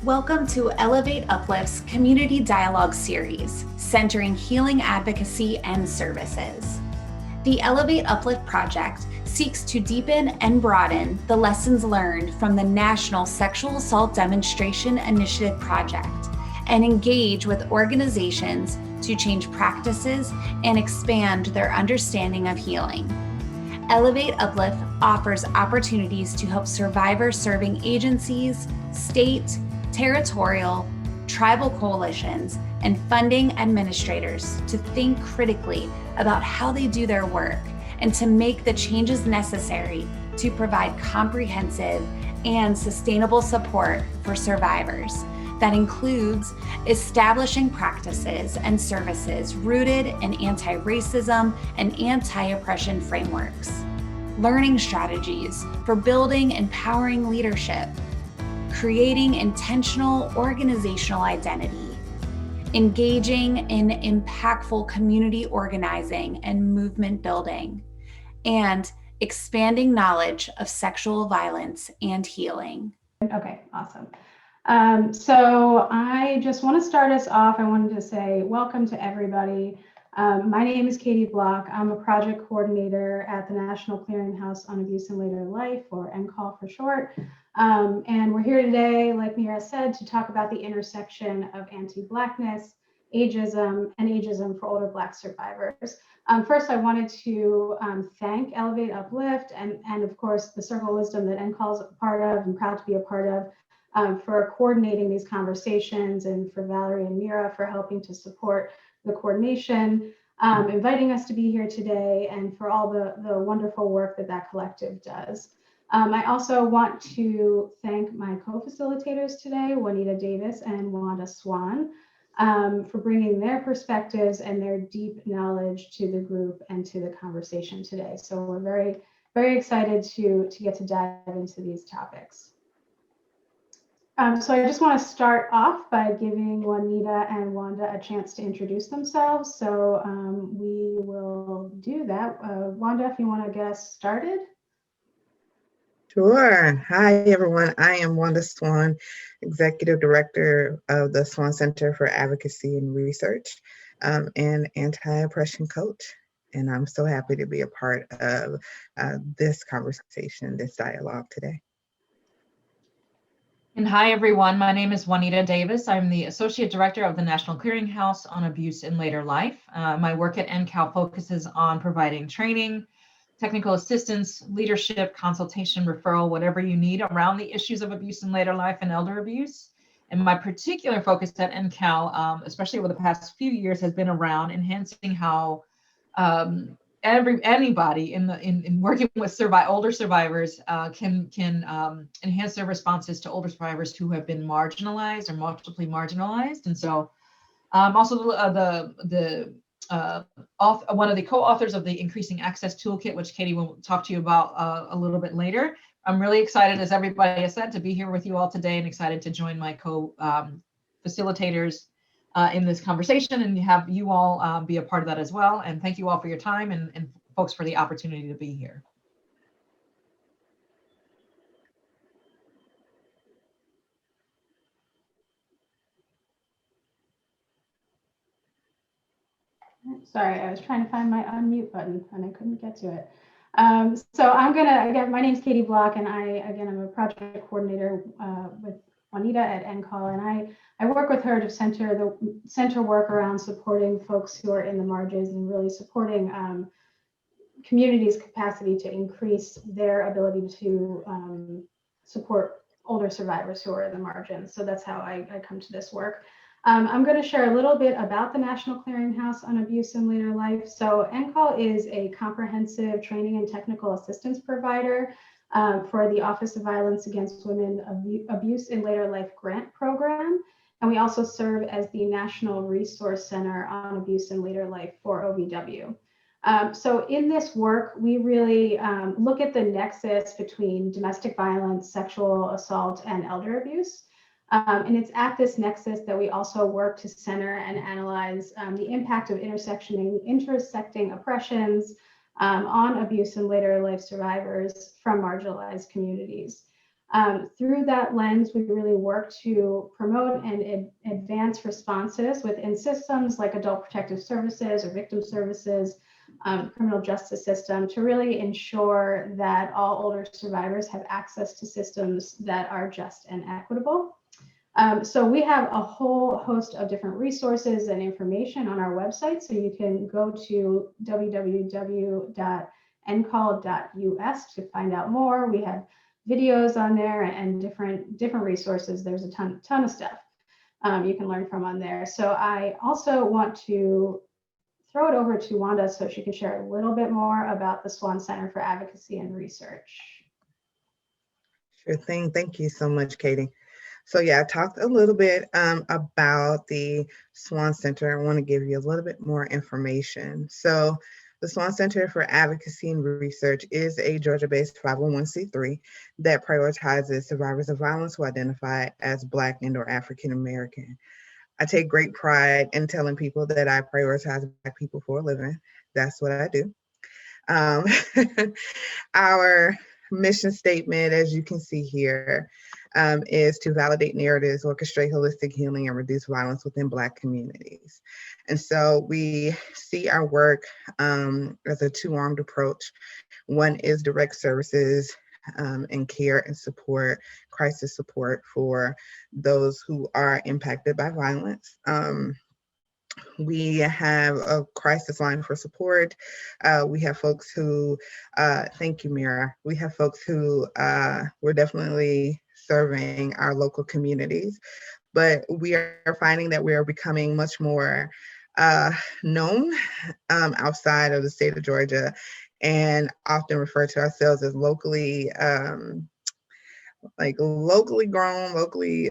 Welcome to Elevate Uplift's Community Dialogue Series, centering healing advocacy and services. The Elevate Uplift project seeks to deepen and broaden the lessons learned from the National Sexual Assault Demonstration Initiative project and engage with organizations to change practices and expand their understanding of healing. Elevate Uplift offers opportunities to help survivor-serving agencies, state, territorial, tribal coalitions, and funding administrators to think critically about how they do their work and to make the changes necessary to provide comprehensive and sustainable support for survivors. That includes establishing practices and services rooted in anti-racism and anti-oppression frameworks, learning strategies for building empowering leadership, creating intentional organizational identity, engaging in impactful community organizing and movement building, and expanding knowledge of sexual violence and healing. Okay, awesome. So I just want to start us off. I wanted to say welcome to everybody. My name is Katie Block. I'm a project coordinator at the National Clearinghouse on Abuse in Later Life, or NCAL for short. And we're here today, like Mira said, to talk about the intersection of anti-Blackness, ageism, and ageism for older Black survivors. First, I wanted to thank Elevate Uplift and of course, the Circle of Wisdom that NCAL is a part of and proud to be a part of, for coordinating these conversations, and for Valerie and Mira for helping to support the coordination, inviting us to be here today, and for all the wonderful work that collective does. I also want to thank my co-facilitators today, Juanita Davis and Wanda Swan, for bringing their perspectives and their deep knowledge to the group and to the conversation today. So we're very, very excited to get to dive into these topics. So I just want to start off by giving Juanita and Wanda a chance to introduce themselves. So we will do that. Wanda, if you want to get us started. Sure. Hi, everyone. I am Wanda Swan, Executive Director of the Swan Center for Advocacy and Research, and anti-oppression coach. And I'm so happy to be a part of this conversation, this dialogue today. And hi, everyone. My name is Juanita Davis. I'm the Associate Director of the National Clearinghouse on Abuse in Later Life. My work at NCAL focuses on providing training, technical assistance, leadership, consultation, referral, whatever you need around the issues of abuse in later life and elder abuse. And my particular focus at NCAL, especially over the past few years, has been around enhancing how anybody in working with older survivors can enhance their responses to older survivors who have been marginalized or multiply marginalized. And so also one of the co-authors of the Increasing Access Toolkit, which Katie will talk to you about a little bit later. I'm really excited, as everybody has said, to be here with you all today, and excited to join my co-facilitators in this conversation and have you all be a part of that as well. And thank you all for your time, and folks for the opportunity to be here. Sorry, I was trying to find my unmute button and I couldn't get to it. So I'm gonna, again, my name is Katie Block, and I'm a project coordinator with Juanita at NCAL, and I work with her to center work around supporting folks who are in the margins and really supporting communities' capacity to increase their ability to support older survivors who are in the margins. So that's how I come to this work. I'm going to share a little bit about the National Clearinghouse on Abuse in Later Life. So NCAL is a comprehensive training and technical assistance provider for the Office of Violence Against Women Abuse in Later Life grant program. And we also serve as the National Resource Center on Abuse in Later Life for OVW. So in this work, we really look at the nexus between domestic violence, sexual assault, and elder abuse. And it's at this nexus that we also work to center and analyze the impact of intersecting oppressions on abuse in later life survivors from marginalized communities. Through that lens, we really work to promote and advance responses within systems like adult protective services or victim services, criminal justice system, to really ensure that all older survivors have access to systems that are just and equitable. So we have a whole host of different resources and information on our website. So you can go to www.ncall.us to find out more. We have videos on there and different resources. There's a ton of stuff you can learn from on there. So I also want to throw it over to Wanda so she can share a little bit more about the Swan Center for Advocacy and Research. Sure thing. Thank you so much, Katie. So yeah, I talked a little bit about the Swan Center. I want to give you a little bit more information. So the Swan Center for Advocacy and Research is a Georgia-based 501c3 that prioritizes survivors of violence who identify as Black and/or African American. I take great pride in telling people that I prioritize Black people for a living. That's what I do. Our mission statement, as you can see here, is to validate narratives, orchestrate holistic healing, and reduce violence within Black communities. And so we see our work as a two-armed approach. One is direct services and care and support, crisis support for those who are impacted by violence. We have a crisis line for support. We have folks who, thank you, Mira. We have folks who we're definitely serving our local communities, but we are finding that we are becoming much more known outside of the state of Georgia, and often refer to ourselves as locally grown, locally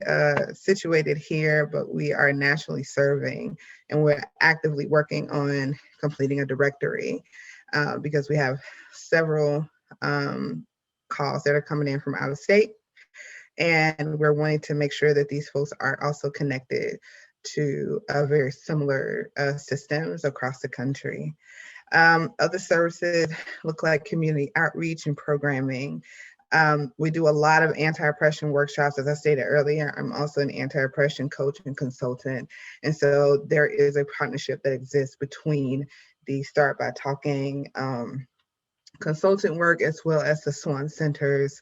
situated here, but we are nationally serving, and we're actively working on completing a directory because we have several calls that are coming in from out of state, and we're wanting to make sure that these folks are also connected to very similar systems across the country. Other services look like community outreach and programming. We do a lot of anti-oppression workshops. As I stated earlier, I'm also an anti-oppression coach and consultant. And so there is a partnership that exists between the Start by Talking consultant work as well as the Swan Center's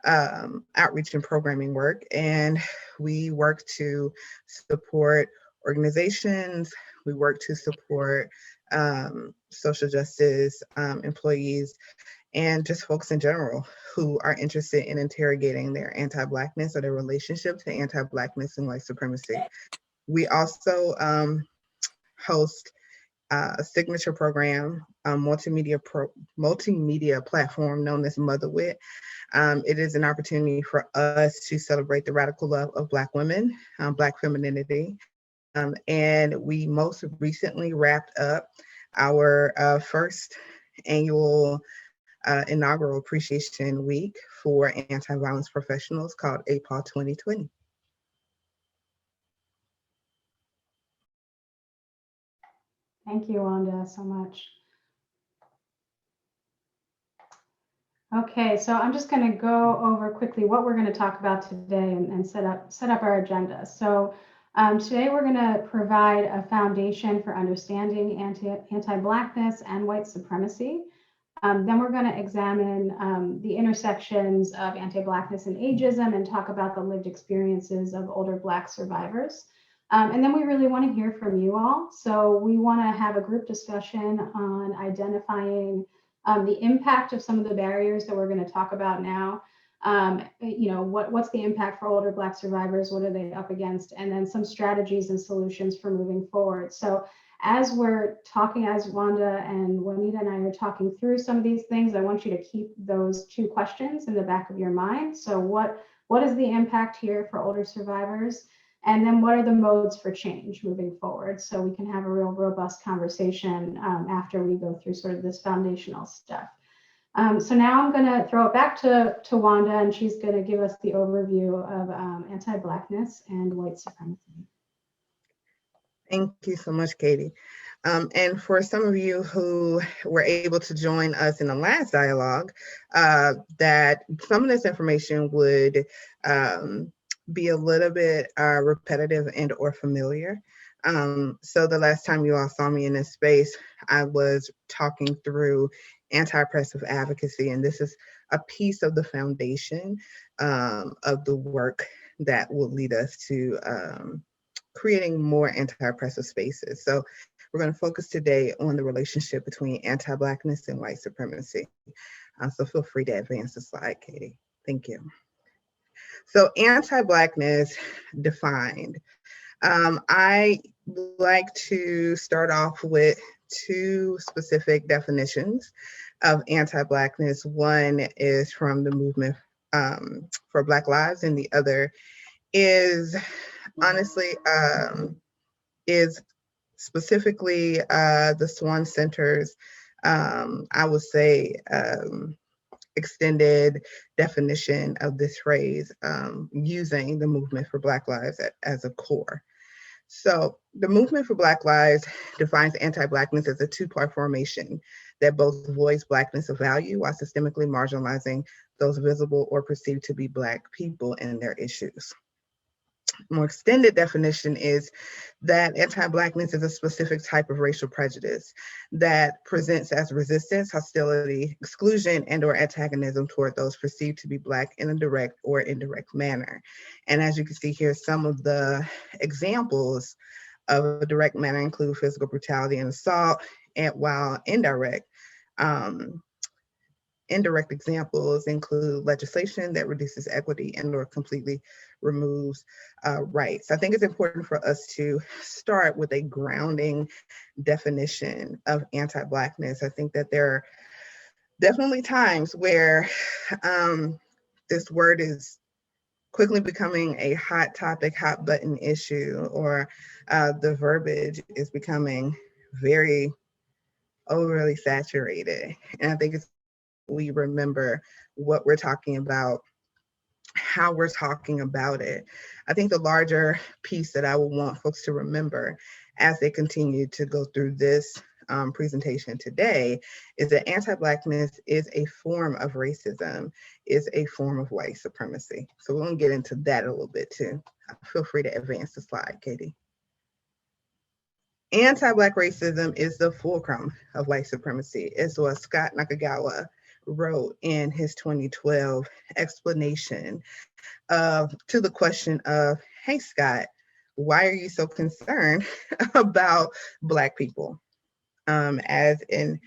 outreach and programming work. And we work to support organizations. We work to support social justice employees, and just folks in general who are interested in interrogating their anti-Blackness or their relationship to anti-Blackness and white supremacy. We also host a signature program, a multimedia platform known as Motherwit. It is an opportunity for us to celebrate the radical love of Black women, Black femininity. And we most recently wrapped up our first annual inaugural appreciation week for anti-violence professionals called APAW 2020. Thank you, Wanda, so much. Okay, so I'm just going to go over quickly what we're going to talk about today and set up our agenda. So today we're going to provide a foundation for understanding anti-Blackness and white supremacy. Then we're going to examine the intersections of anti-Blackness and ageism and talk about the lived experiences of older Black survivors. And then we really want to hear from you all. So we want to have a group discussion on identifying the impact of some of the barriers that we're going to talk about now. What's the impact for older Black survivors? What are they up against? And then some strategies and solutions for moving forward. So as we're talking, as Wanda and Juanita and I are talking through some of these things, I want you to keep those two questions in the back of your mind. So what is the impact here for older survivors? And then what are the modes for change moving forward? So we can have a real robust conversation after we go through sort of this foundational stuff. So now I'm going to throw it back to Wanda, and she's going to give us the overview of anti-Blackness and white supremacy. Thank you so much, Katie. And for some of you who were able to join us in the last dialogue, that some of this information would be a little bit repetitive and or familiar. So the last time you all saw me in this space, I was talking through anti-oppressive advocacy, and this is a piece of the foundation of the work that will lead us to creating more anti-oppressive spaces. So we're going to focus today on the relationship between anti-Blackness and white supremacy. So feel free to advance the slide, Katie. Thank you. So anti-Blackness defined. I like to start off with two specific definitions of anti-Blackness. One is from the movement for Black Lives, and the other is honestly is specifically the Swan Center's, I would say, extended definition of this phrase using the movement for Black Lives as a core. So the movement for Black Lives defines anti-Blackness as a two-part formation that both voice Blackness of value while systemically marginalizing those visible or perceived to be Black people and their issues. More extended definition is that anti-Blackness is a specific type of racial prejudice that presents as resistance, hostility, exclusion, and or antagonism toward those perceived to be Black in a direct or indirect manner. And as you can see here, some of the examples of a direct manner include physical brutality and assault, and while indirect examples include legislation that reduces equity and or completely removes rights. I think it's important for us to start with a grounding definition of anti-Blackness. I think that there are definitely times where this word is quickly becoming a hot topic, hot button issue, or the verbiage is becoming very overly saturated. And I think it's we remember what we're talking about, how we're talking about it. I think the larger piece that I would want folks to remember as they continue to go through this presentation today is that anti-Blackness is a form of racism, is a form of white supremacy. So we're gonna get into that a little bit too. Feel free to advance the slide, Katie. Anti-Black racism is the fulcrum of white supremacy, is what Scott Nakagawa wrote in his 2012 explanation to the question of, hey, Scott, why are you so concerned about Black people? As an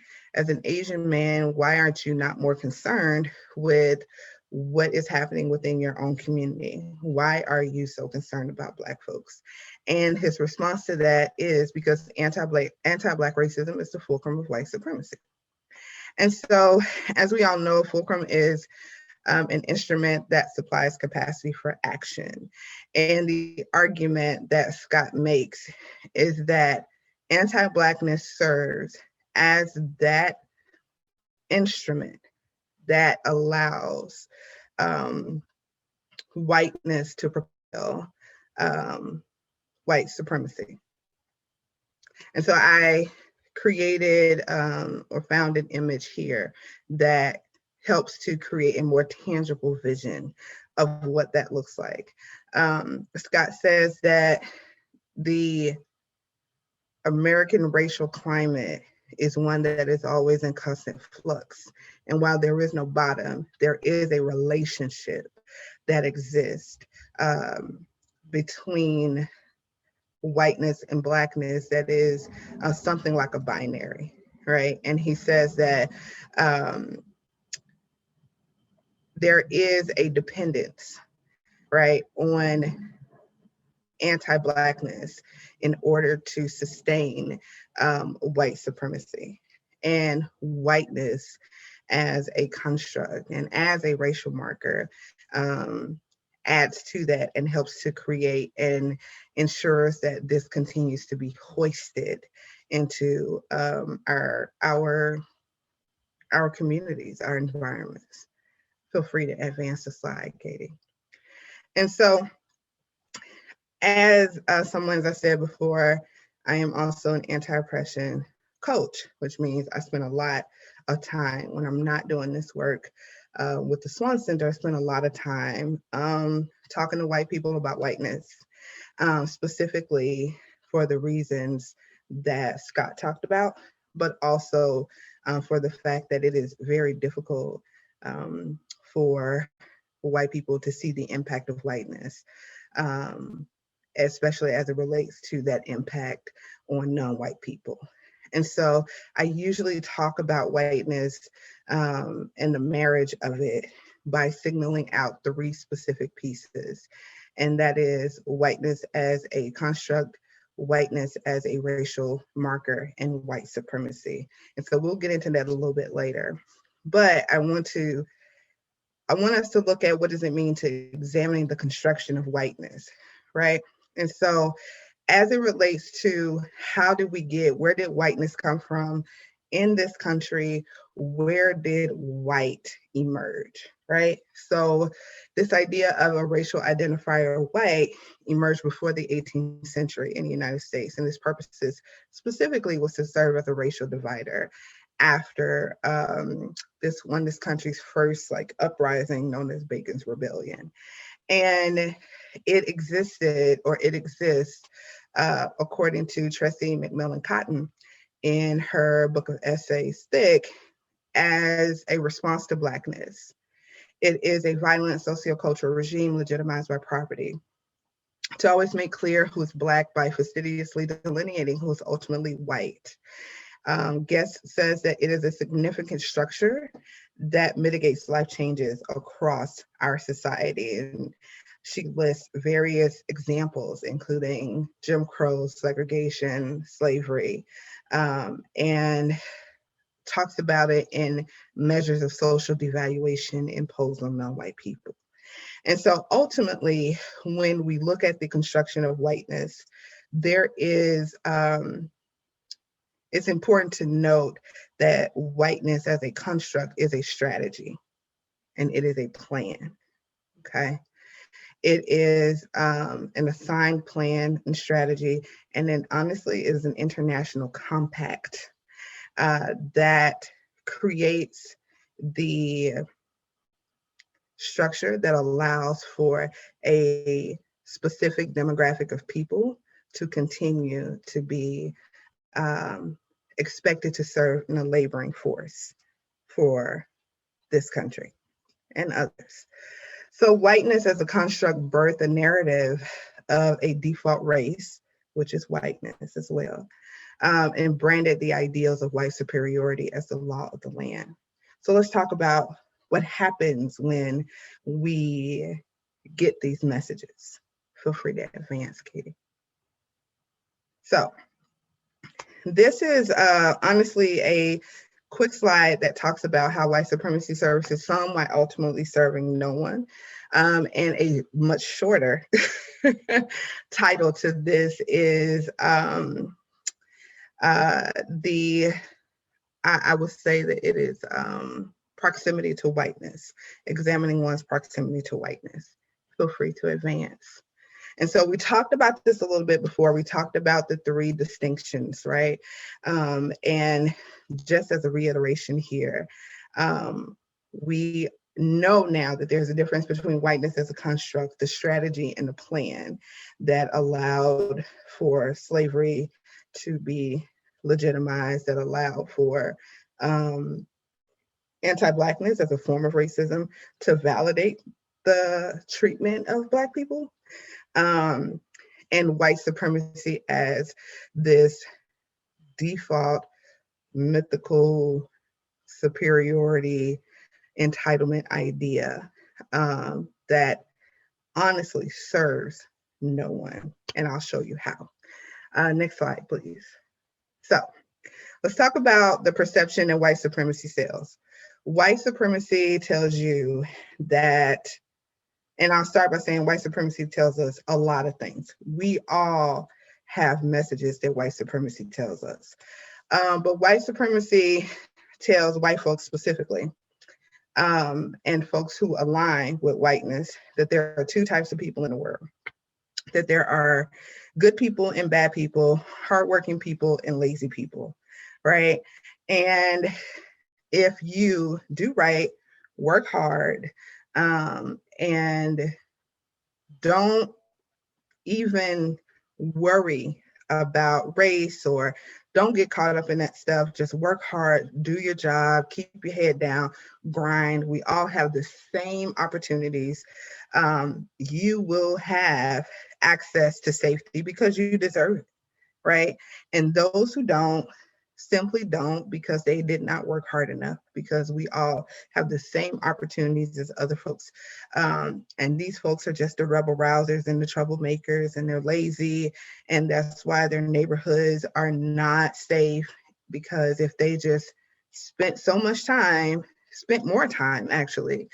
Asian man, why aren't you not more concerned with what is happening within your own community? Why are you so concerned about Black folks? And his response to that is because anti-Black racism is the fulcrum of white supremacy. And so, as we all know, fulcrum is an instrument that supplies capacity for action. And the argument that Scott makes is that anti-Blackness serves as that instrument that allows whiteness to propel white supremacy. And so I created or found an image here that helps to create a more tangible vision of what that looks like. Scott says that the American racial climate is one that is always in constant flux. And while there is no bottom, there is a relationship that exists between whiteness and Blackness that is something like a binary, right? And he says that there is a dependence, right, on anti-Blackness in order to sustain white supremacy. And whiteness as a construct and as a racial marker adds to that and helps to create and ensures that this continues to be hoisted into our communities, our environments. Feel free to advance the slide, Katie. And so, as I said before, I am also an anti-oppression coach, which means I spend a lot of time when I'm not doing this work with the Swan Center. I spend a lot of time talking to white people about whiteness, specifically for the reasons that Scott talked about, but also for the fact that it is very difficult for white people to see the impact of whiteness, especially as it relates to that impact on non-white people. And so I usually talk about whiteness and the marriage of it by signaling out 3 specific pieces. And that is whiteness as a construct, whiteness as a racial marker, and white supremacy. And so we'll get into that a little bit later. But I want us to look at what does it mean to examining the construction of whiteness, right? And so as it relates to where did whiteness come from in this country? Where did white emerge, right? So this idea of a racial identifier white emerged before the 18th century in the United States, and its purposes specifically was to serve as a racial divider after this country's first uprising known as Bacon's Rebellion. And it exists, according to Tressie McMillan Cotton in her book of essays, Thick, as a response to Blackness. It is a violent sociocultural regime legitimized by property to always make clear who's Black by fastidiously delineating who's ultimately white. Guest says that it is a significant structure that mitigates life changes across our society. And she lists various examples, including Jim Crow, segregation, slavery, and talks about it in measures of social devaluation imposed on non-white people. And so ultimately, when we look at the construction of whiteness, there is, it's important to note that whiteness as a construct is a strategy and it is a plan, okay? It is an assigned plan and strategy, and then honestly, it is an international compact that creates the structure that allows for a specific demographic of people to continue to be expected to serve in a laboring force for this country and others. So whiteness as a construct birthed a narrative of a default race, which is whiteness as well, and branded the ideals of white superiority as the law of the land. So let's talk about what happens when we get these messages. Feel free to advance, Katie. So this is honestly a quick slide that talks about how white supremacy serves some while ultimately serving no one. And a much shorter title to this is I would say that it is proximity to whiteness, examining one's proximity to whiteness. Feel free to advance. And so we talked about this a little bit before. We talked about the 3 distinctions, right? And just as a reiteration here, we know now that there's a difference between whiteness as a construct, the strategy, and the plan that allowed for slavery to be legitimized, that allowed for anti-Blackness as a form of racism to validate the treatment of Black people, and white supremacy as this default mythical superiority entitlement idea that honestly serves no one. And I'll show you how. Next slide, please. So let's talk about the perception that white supremacy sells. White supremacy tells you that, and I'll start by saying white supremacy tells us a lot of things. We all have messages that white supremacy tells us. But white supremacy tells white folks specifically, and folks who align with whiteness, that there are 2 types of people in the world. that there are good people and bad people, hardworking people and lazy people, right? And if you do right, work hard, and don't even worry about race or don't get caught up in that stuff. Just work hard, do your job, keep your head down, grind. We all have the same opportunities. You will have access to safety because you deserve it, right? And those who don't simply don't because they did not work hard enough, because we all have the same opportunities as other folks. And these folks are just the rebel rousers and the troublemakers, and they're lazy. And that's why their neighborhoods are not safe, because if they just spent more time actually,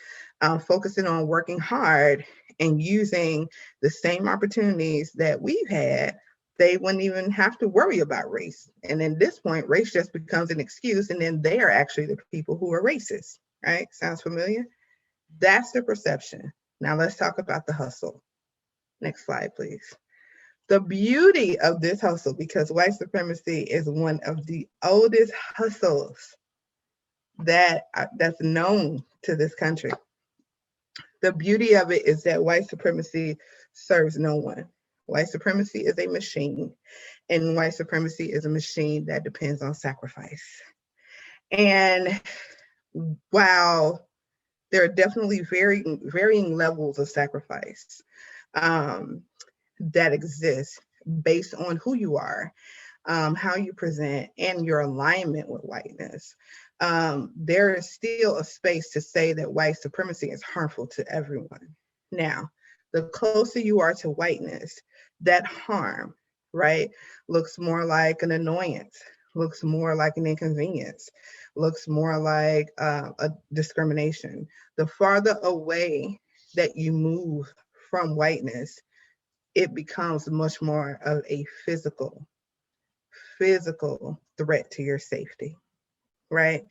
focusing on working hard and using the same opportunities that we've had, they wouldn't even have to worry about race. And at this point, race just becomes an excuse, and then they are actually the people who are racist, right? Sounds familiar? That's the perception. Now let's talk about the hustle. Next slide, please. The beauty of this hustle, because white supremacy is one of the oldest hustles that's known to this country. The beauty of it is that white supremacy serves no one. White supremacy is a machine, and white supremacy is a machine that depends on sacrifice. And while there are definitely varying levels of sacrifice that exist based on who you are, how you present, and your alignment with whiteness, there is still a space to say that white supremacy is harmful to everyone. Now, the closer you are to whiteness, that harm, right, looks more like an annoyance, looks more like an inconvenience, looks more like a discrimination. The farther away that you move from whiteness, it becomes much more of a physical threat to your safety, right?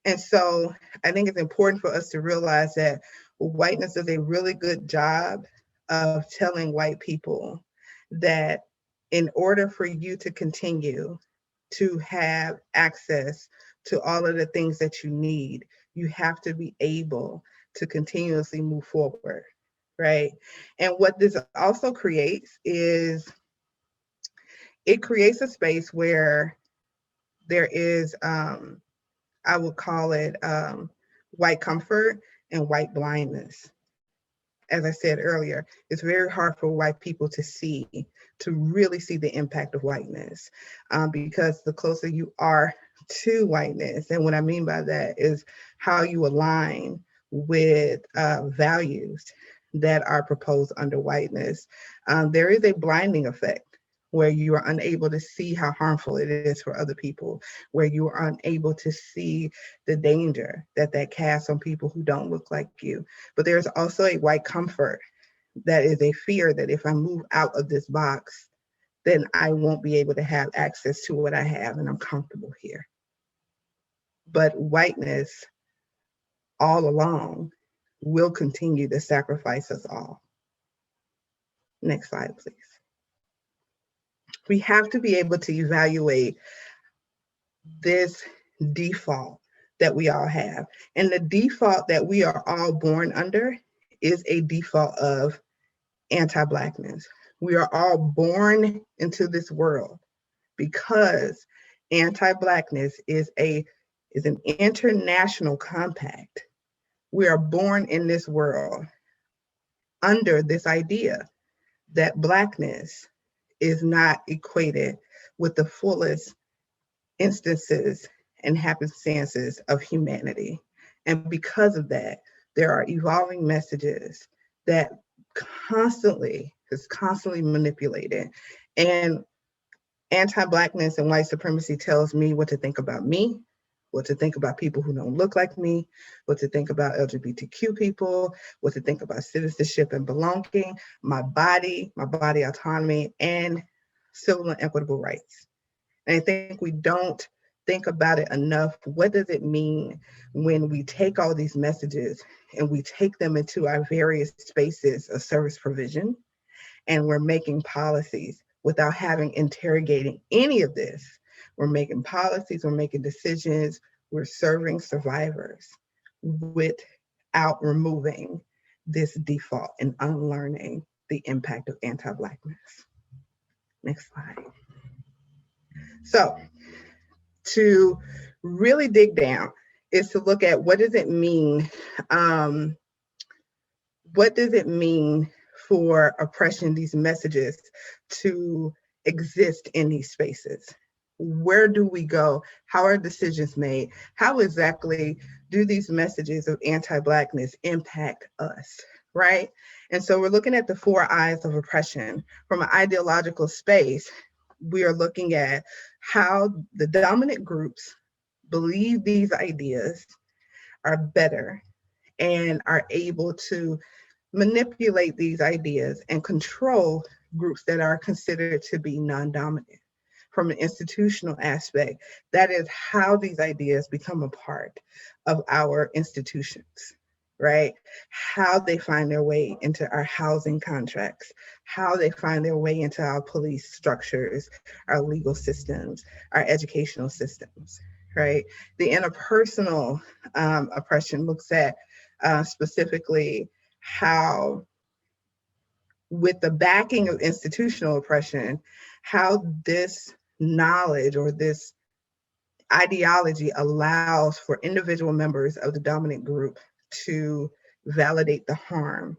And so I think it's important for us to realize that whiteness does a really good job of telling white people that in order for you to continue to have access to all of the things that you need, you have to be able to continuously move forward, right? And what this also creates is it creates a space where there is, I would call it white comfort and white blindness. As I said earlier, it's very hard for white people to really see the impact of whiteness, because the closer you are to whiteness, and what I mean by that is how you align with values that are proposed under whiteness, there is a blinding effect where you are unable to see how harmful it is for other people, where you are unable to see the danger that casts on people who don't look like you. But there's also a white comfort that is a fear that if I move out of this box, then I won't be able to have access to what I have, and I'm comfortable here. But whiteness all along will continue to sacrifice us all. Next slide, please. We have to be able to evaluate this default that we all have. And the default that we are all born under is a default of anti-Blackness. We are all born into this world because anti-Blackness is an international compact. We are born in this world under this idea that Blackness is not equated with the fullest instances and happenstances of humanity. And because of that, there are evolving messages that is constantly manipulated. And anti-Blackness and white supremacy tells me what to think about me, what to think about people who don't look like me, what to think about LGBTQ people, what to think about citizenship and belonging, my body autonomy, and civil and equitable rights. And I think we don't think about it enough. What does it mean when we take all these messages and we take them into our various spaces of service provision, and we're making policies without interrogating any of this. We're making policies, we're making decisions, we're serving survivors without removing this default and unlearning the impact of anti-Blackness. Next slide. So to really dig down is to look at what does it mean for oppression, these messages, to exist in these spaces? Where do we go? How are decisions made? How exactly do these messages of anti-Blackness impact us, right? And so we're looking at the 4 eyes of oppression. From an ideological space, we are looking at how the dominant groups believe these ideas are better and are able to manipulate these ideas and control groups that are considered to be non-dominant. From an institutional aspect, that is how these ideas become a part of our institutions, right? How they find their way into our housing contracts, how they find their way into our police structures, our legal systems, our educational systems, right? The interpersonal oppression looks at specifically how, with the backing of institutional oppression, how this knowledge or this ideology allows for individual members of the dominant group to validate the harm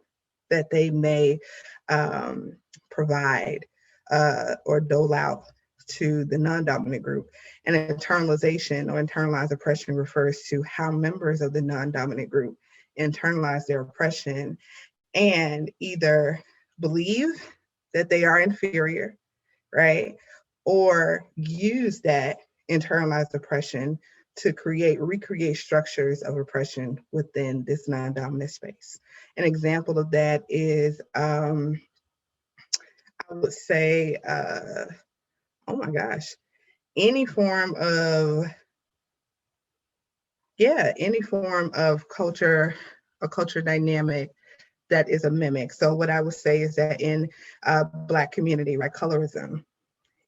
that they may provide or dole out to the non-dominant group. And internalization or internalized oppression refers to how members of the non-dominant group internalize their oppression and either believe that they are inferior, right? Or use that internalized oppression to recreate structures of oppression within this non-dominant space. An example of that is, I would say, oh my gosh, any form of culture, a culture dynamic that is a mimic. So what I would say is that in Black community, right, colorism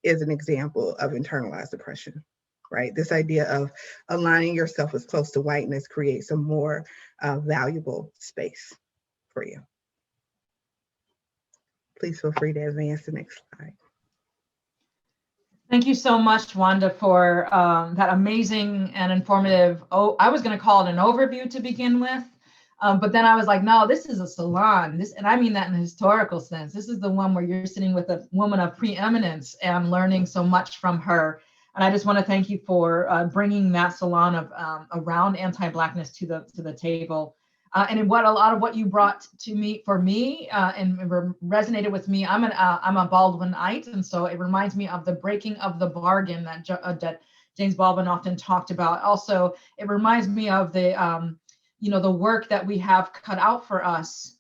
is an example of internalized oppression, right? This idea of aligning yourself as close to whiteness creates a more valuable space for you. Please feel free to advance the next slide. Thank you so much, Wanda, for that amazing and informative, I was going to call it an overview to begin with, but then I was like, no, this is a salon. And I mean that in a historical sense. This is the one where you're sitting with a woman of preeminence and learning so much from her. And I just want to thank you for bringing that salon of around anti-Blackness to the table. And what a lot of what you brought to me and resonated with me. I'm a Baldwinite, and so it reminds me of the breaking of the bargain that James Baldwin often talked about. Also, it reminds me of the the work that we have cut out for us.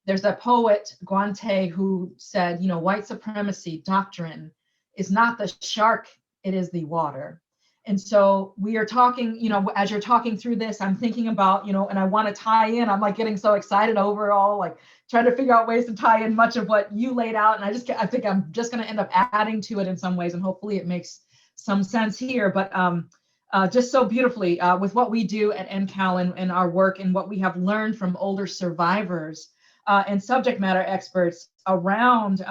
There's that poet Guante who said, white supremacy doctrine is not the shark, it is the water. And so we are talking, as you're talking through this, I'm thinking about, and I want to tie in, I'm like getting so excited overall, like trying to figure out ways to tie in much of what you laid out. And I think I'm just going to end up adding to it in some ways, and hopefully it makes some sense here. But just so beautifully with what we do at NCAL and our work and what we have learned from older survivors and subject matter experts around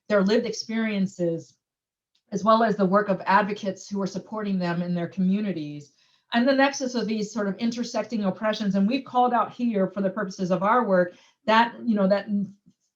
their lived experiences, as well as the work of advocates who are supporting them in their communities, and the nexus of these sort of intersecting oppressions. And we've called out here, for the purposes of our work, that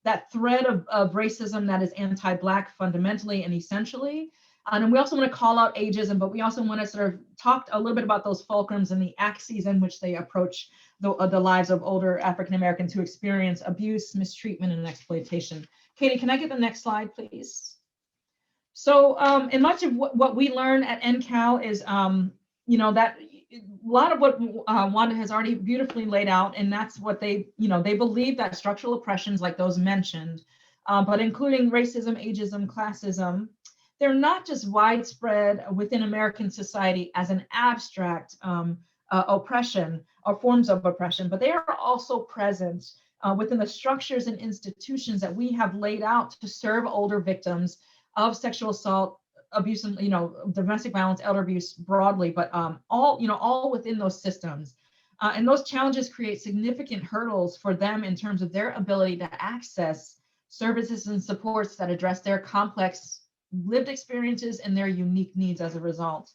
that thread of racism that is anti-Black fundamentally and essentially. And we also want to call out ageism, but we also want to sort of talk a little bit about those fulcrums and the axes in which they approach the lives of older African Americans who experience abuse, mistreatment, and exploitation. Katie, can I get the next slide, please? So in much of what we learn at NCAL is, that a lot of what Wanda has already beautifully laid out, and that's what they believe that structural oppressions like those mentioned, but including racism, ageism, classism, they're not just widespread within American society as an abstract oppression or forms of oppression, but they are also present within the structures and institutions that we have laid out to serve older victims of sexual assault, abuse, and domestic violence, elder abuse broadly, but all within those systems. And those challenges create significant hurdles for them in terms of their ability to access services and supports that address their complex lived experiences and their unique needs as a result.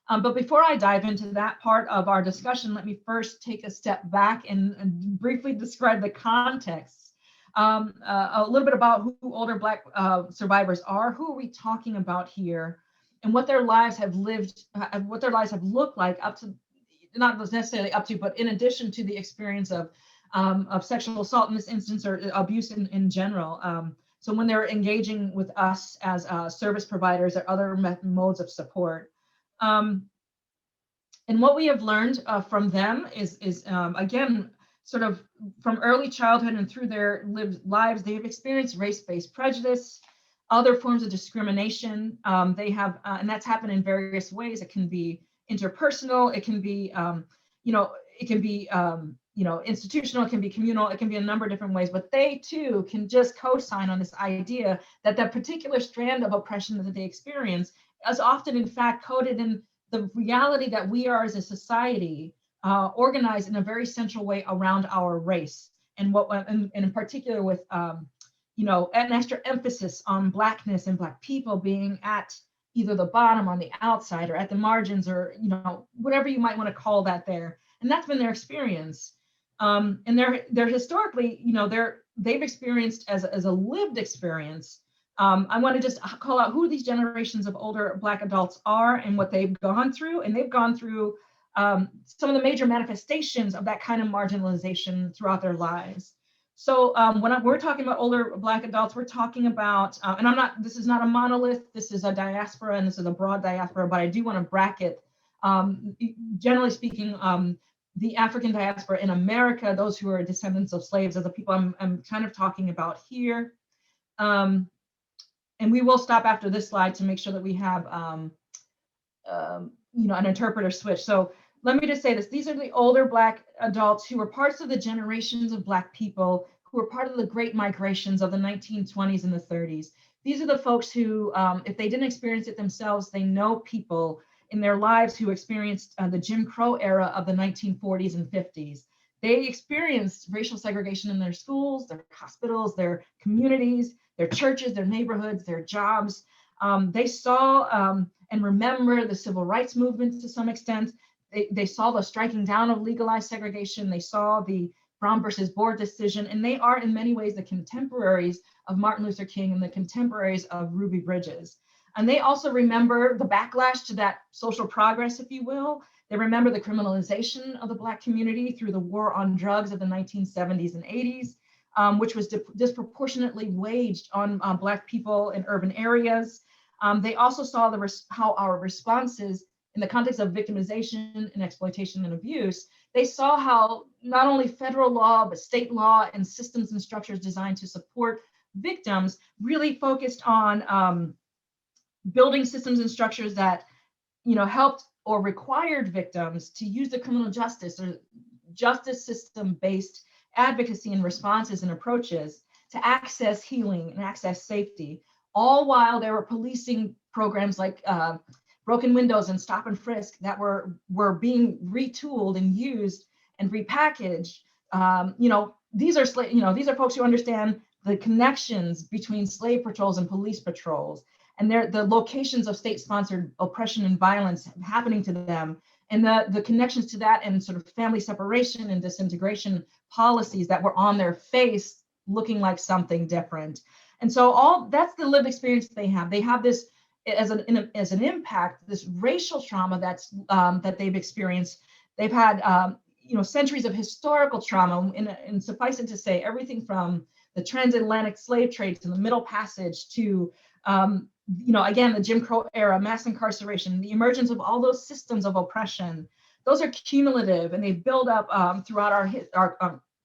But before I dive into that part of our discussion, let me first take a step back and briefly describe the context. A little bit about who older Black survivors are, who are we talking about here, and what their lives have lived, what their lives have looked like up to, not necessarily up to, but in addition to the experience of sexual assault in this instance, or abuse in general. So when they're engaging with us as service providers or other modes of support. And what we have learned from them is again, sort of from early childhood and through their lived lives, they've experienced race-based prejudice, other forms of discrimination. They have, and that's happened in various ways. It can be interpersonal, it can be, it can be, institutional, it can be communal, it can be a number of different ways, but they too can just co-sign on this idea that that particular strand of oppression that they experience is often in fact coded in the reality that we are as a society organized in a very central way around our race, and in particular with an extra emphasis on Blackness and Black people being at either the bottom, on the outside, or at the margins, or whatever you might want to call that there. And that's been their experience. And they're historically, they've experienced as a lived experience. I want to just call out who these generations of older Black adults are and what they've gone through. And they've gone through some of the major manifestations of that kind of marginalization throughout their lives. So when we're talking about older Black adults, we're talking about, and this is not a monolith, this is a diaspora, and this is a broad diaspora, but I do want to bracket, generally speaking, the African diaspora in America, those who are descendants of slaves, are the people I'm kind of talking about here. And we will stop after this slide to make sure that we have an interpreter switch. So let me just say this. These are the older Black adults who were parts of the generations of Black people who were part of the great migrations of the 1920s and the 30s. These are the folks who, if they didn't experience it themselves, they know people in their lives who experienced the Jim Crow era of the 1940s and 50s. They experienced racial segregation in their schools, their hospitals, their communities, their churches, their neighborhoods, their jobs. They saw and remember the civil rights movement to some extent. They saw the striking down of legalized segregation. They saw the Brown versus Board decision, and they are in many ways the contemporaries of Martin Luther King and the contemporaries of Ruby Bridges. And they also remember the backlash to that social progress, if you will. They remember the criminalization of the Black community through the war on drugs of the 1970s and 80s, which was disproportionately waged on Black people in urban areas. They also saw how our responses in the context of victimization and exploitation and abuse, they saw how not only federal law, but state law and systems and structures designed to support victims really focused on building systems and structures that, helped or required victims to use the criminal justice or justice system-based advocacy and responses and approaches to access healing and access safety, all while there were policing programs like broken windows and stop and frisk that were being retooled and used and repackaged. These are folks who understand the connections between slave patrols and police patrols, and the locations of state-sponsored oppression and violence happening to them, and the connections to that and sort of family separation and disintegration policies that were on their face looking like something different. And so that's the lived experience they have. They have this as an impact, this racial trauma that they've experienced. They've had centuries of historical trauma, and suffice it to say, everything from the transatlantic slave trade to the Middle Passage to again, the Jim Crow era, mass incarceration, the emergence of all those systems of oppression. Those are cumulative, and they build up throughout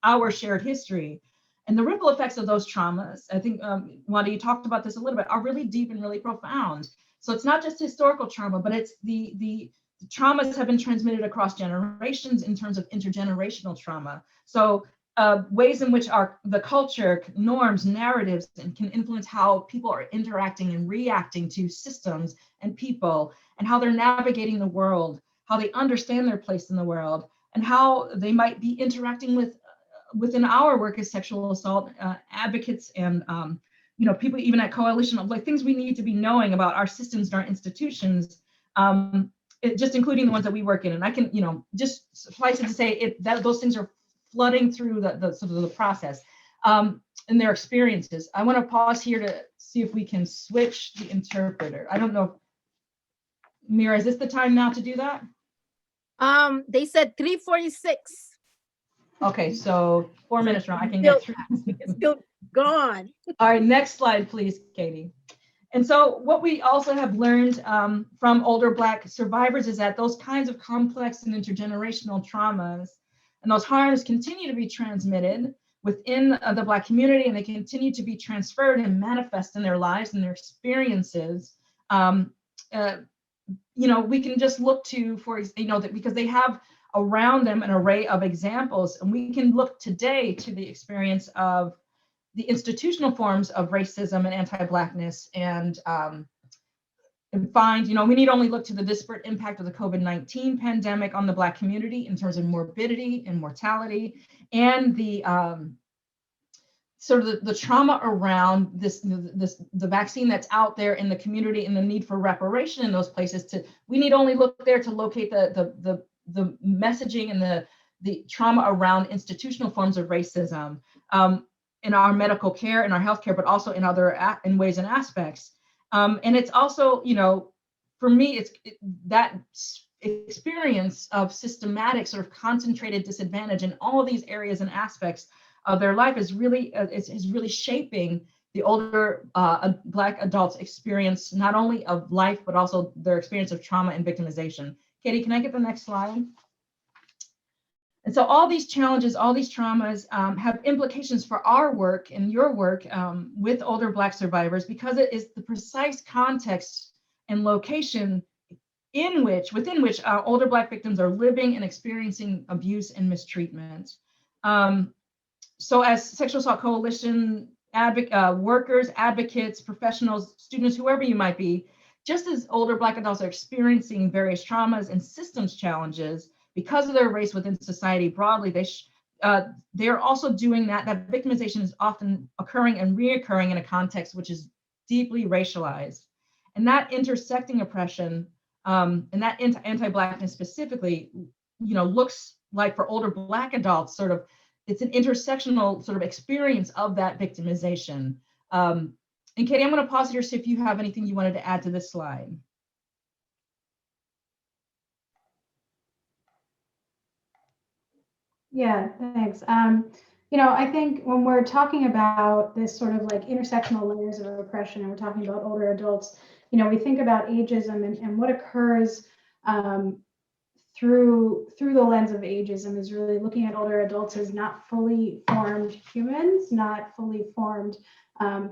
our shared history. And the ripple effects of those traumas, I think, Wanda, you talked about this a little bit, are really deep and really profound. So it's not just historical trauma, but it's the traumas have been transmitted across generations in terms of intergenerational trauma. So ways in which the culture, norms, narratives, and can influence how people are interacting and reacting to systems and people, and how they're navigating the world, how they understand their place in the world, and how they might be interacting within our work as sexual assault advocates and people even at Coalition of like things we need to be knowing about our systems and our institutions, just including the ones that we work in. And I can, just suffice it to say those things are flooding through the sort of the process and their experiences. I want to pause here to see if we can switch the interpreter. I don't know. Mira, is this the time now to do that? They said 3:46. Okay, so 4 minutes around. I can get through. It's still gone. All right, next slide, please, Katie. And so what we also have learned from older Black survivors is that those kinds of complex and intergenerational traumas and those harms continue to be transmitted within the Black community, and they continue to be transferred and manifest in their lives and their experiences. We can just look to, that because they have around them an array of examples, and we can look today to the experience of the institutional forms of racism and anti-Blackness and find, we need only look to the disparate impact of the COVID-19 pandemic on the Black community in terms of morbidity and mortality, and the sort of the trauma around the vaccine that's out there in the community and the need for reparation in those places. We need only look there to locate the messaging and the trauma around institutional forms of racism in our medical care, in our healthcare, but also in other ways and aspects. And it's also, for me, that experience of systematic sort of concentrated disadvantage in all of these areas and aspects of their life is really shaping the older Black adults' experience, not only of life, but also their experience of trauma and victimization. Katie, can I get the next slide? And so all these challenges, all these traumas have implications for our work and your work with older Black survivors, because it is the precise context and location within which older Black victims are living and experiencing abuse and mistreatment. So as Sexual Assault Coalition workers, advocates, professionals, students, whoever you might be, just as older Black adults are experiencing various traumas and systems challenges because of their race within society broadly, they're also doing that. That victimization is often occurring and reoccurring in a context which is deeply racialized. And that intersecting oppression and that anti-Blackness specifically, looks like for older Black adults, it's an intersectional sort of experience of that victimization. And Katie, I'm going to pause here to see if you have anything you wanted to add to this slide. Yeah, thanks. I think when we're talking about this sort of like intersectional layers of oppression, and we're talking about older adults, we think about ageism and what occurs through the lens of ageism is really looking at older adults as not fully formed humans, not fully formed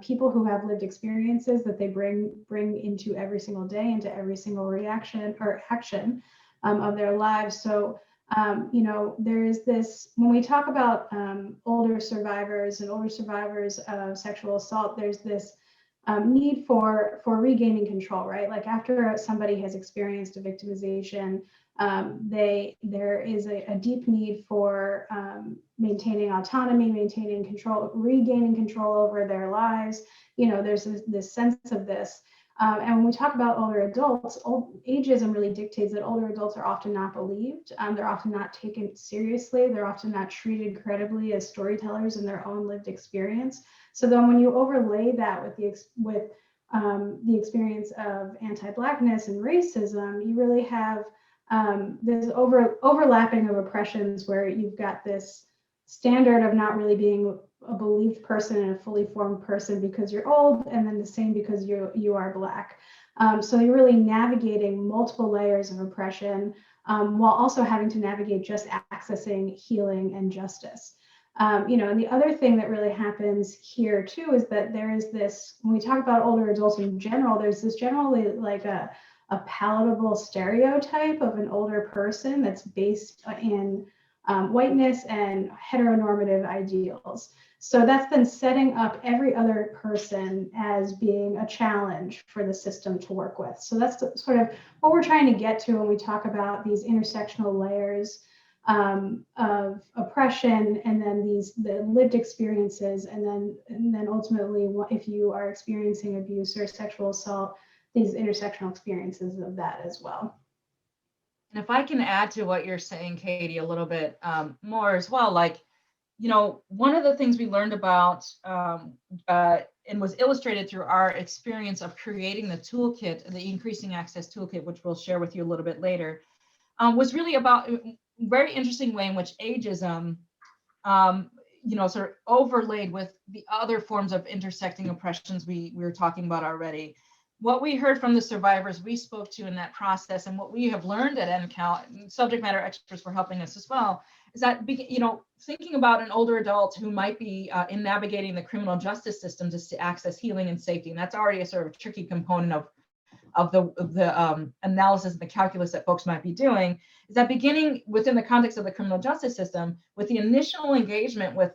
people who have lived experiences that they bring into every single day, into every single reaction or action of their lives. So there is this, when we talk about older survivors of sexual assault, there's this need for regaining control, right? Like after somebody has experienced a victimization, there is a deep need for maintaining autonomy, maintaining control, regaining control over their lives. There's this sense of this. And when we talk about older adults, ageism really dictates that older adults are often not believed. They're often not taken seriously. They're often not treated credibly as storytellers in their own lived experience. So then when you overlay that with the experience of anti-Blackness and racism, you really have this overlapping of oppressions where you've got this standard of not really being a believed person and a fully formed person because you're old, and then the same because you are Black. So you're really navigating multiple layers of oppression while also having to navigate just accessing healing and justice. And the other thing that really happens here too is that there is this, when we talk about older adults in general, there's this generally like a palatable stereotype of an older person that's based in whiteness and heteronormative ideals. So that's then setting up every other person as being a challenge for the system to work with. So that's sort of what we're trying to get to when we talk about these intersectional layers of oppression, and then the lived experiences, and then ultimately, if you are experiencing abuse or sexual assault, these intersectional experiences of that as well. And if I can add to what you're saying, Katie, a little bit more as well, like, you know, one of the things we learned about and was illustrated through our experience of creating the toolkit, the Increasing Access Toolkit, which we'll share with you a little bit later, was really about a very interesting way in which ageism, you know, sort of overlaid with the other forms of intersecting oppressions we were talking about already. What we heard from the survivors we spoke to in that process, and what we have learned at NCAL, subject matter experts were helping us as well, is that, you know, thinking about an older adult who might be in navigating the criminal justice system just to access healing and safety, and that's already a sort of tricky component of the analysis and the calculus that folks might be doing, is that beginning within the context of the criminal justice system, with the initial engagement with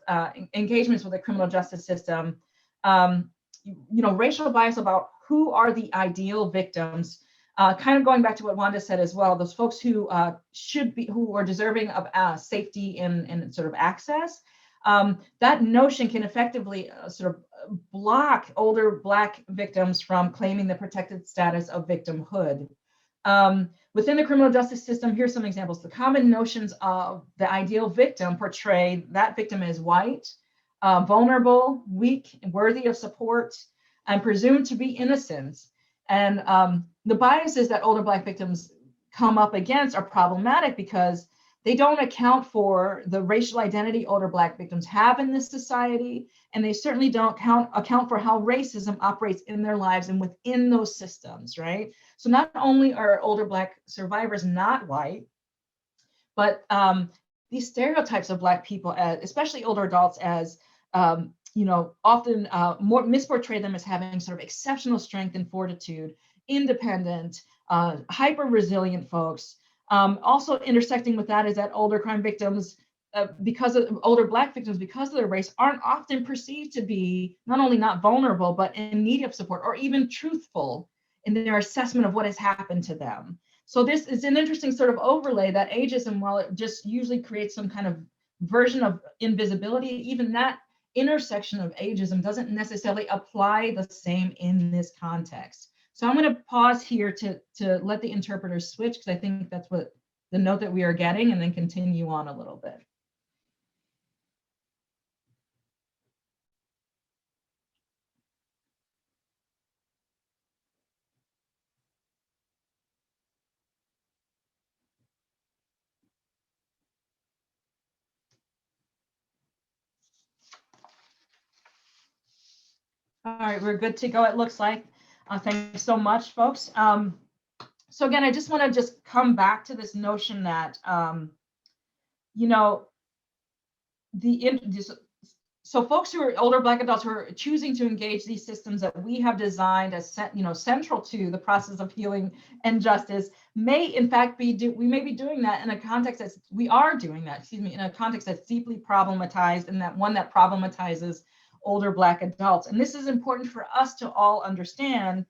engagements with the criminal justice system, you know, racial bias about who are the ideal victims, kind of going back to what Wanda said as well, those folks who who are deserving of safety and sort of access, that notion can effectively sort of block older Black victims from claiming the protected status of victimhood. Within the criminal justice system, here's some examples. The common notions of the ideal victim portray that victim as white, vulnerable, weak, worthy of support, and presumed to be innocent. And the biases that older Black victims come up against are problematic because they don't account for the racial identity older Black victims have in this society, and they certainly don't account for how racism operates in their lives and within those systems, right? So not only are older Black survivors not white, but these stereotypes of Black people, especially older adults, as you know, often more misportray them as having sort of exceptional strength and fortitude, independent, hyper resilient folks. Also intersecting with that is that older crime victims, because of older Black victims, because of their race, aren't often perceived to be not only not vulnerable, but in need of support, or even truthful in their assessment of what has happened to them. So this is an interesting sort of overlay that ageism, while it just usually creates some kind of version of invisibility, even that intersection of ageism doesn't necessarily apply the same in this context. So I'm going to pause here to let the interpreters switch, because I think that's what the note that we are getting, and then continue on a little bit. All right, we're good to go, it looks like. Thank you so much, folks. So again, I just want to come back to this notion that, you know, so folks who are older Black adults who are choosing to engage these systems that we have designed as, you know, central to the process of healing and justice may in fact be, we may be doing that in a context that's, we are doing that, excuse me, in a context that's deeply problematized, and that one that problematizes older Black adults. And this is important for us to all understand,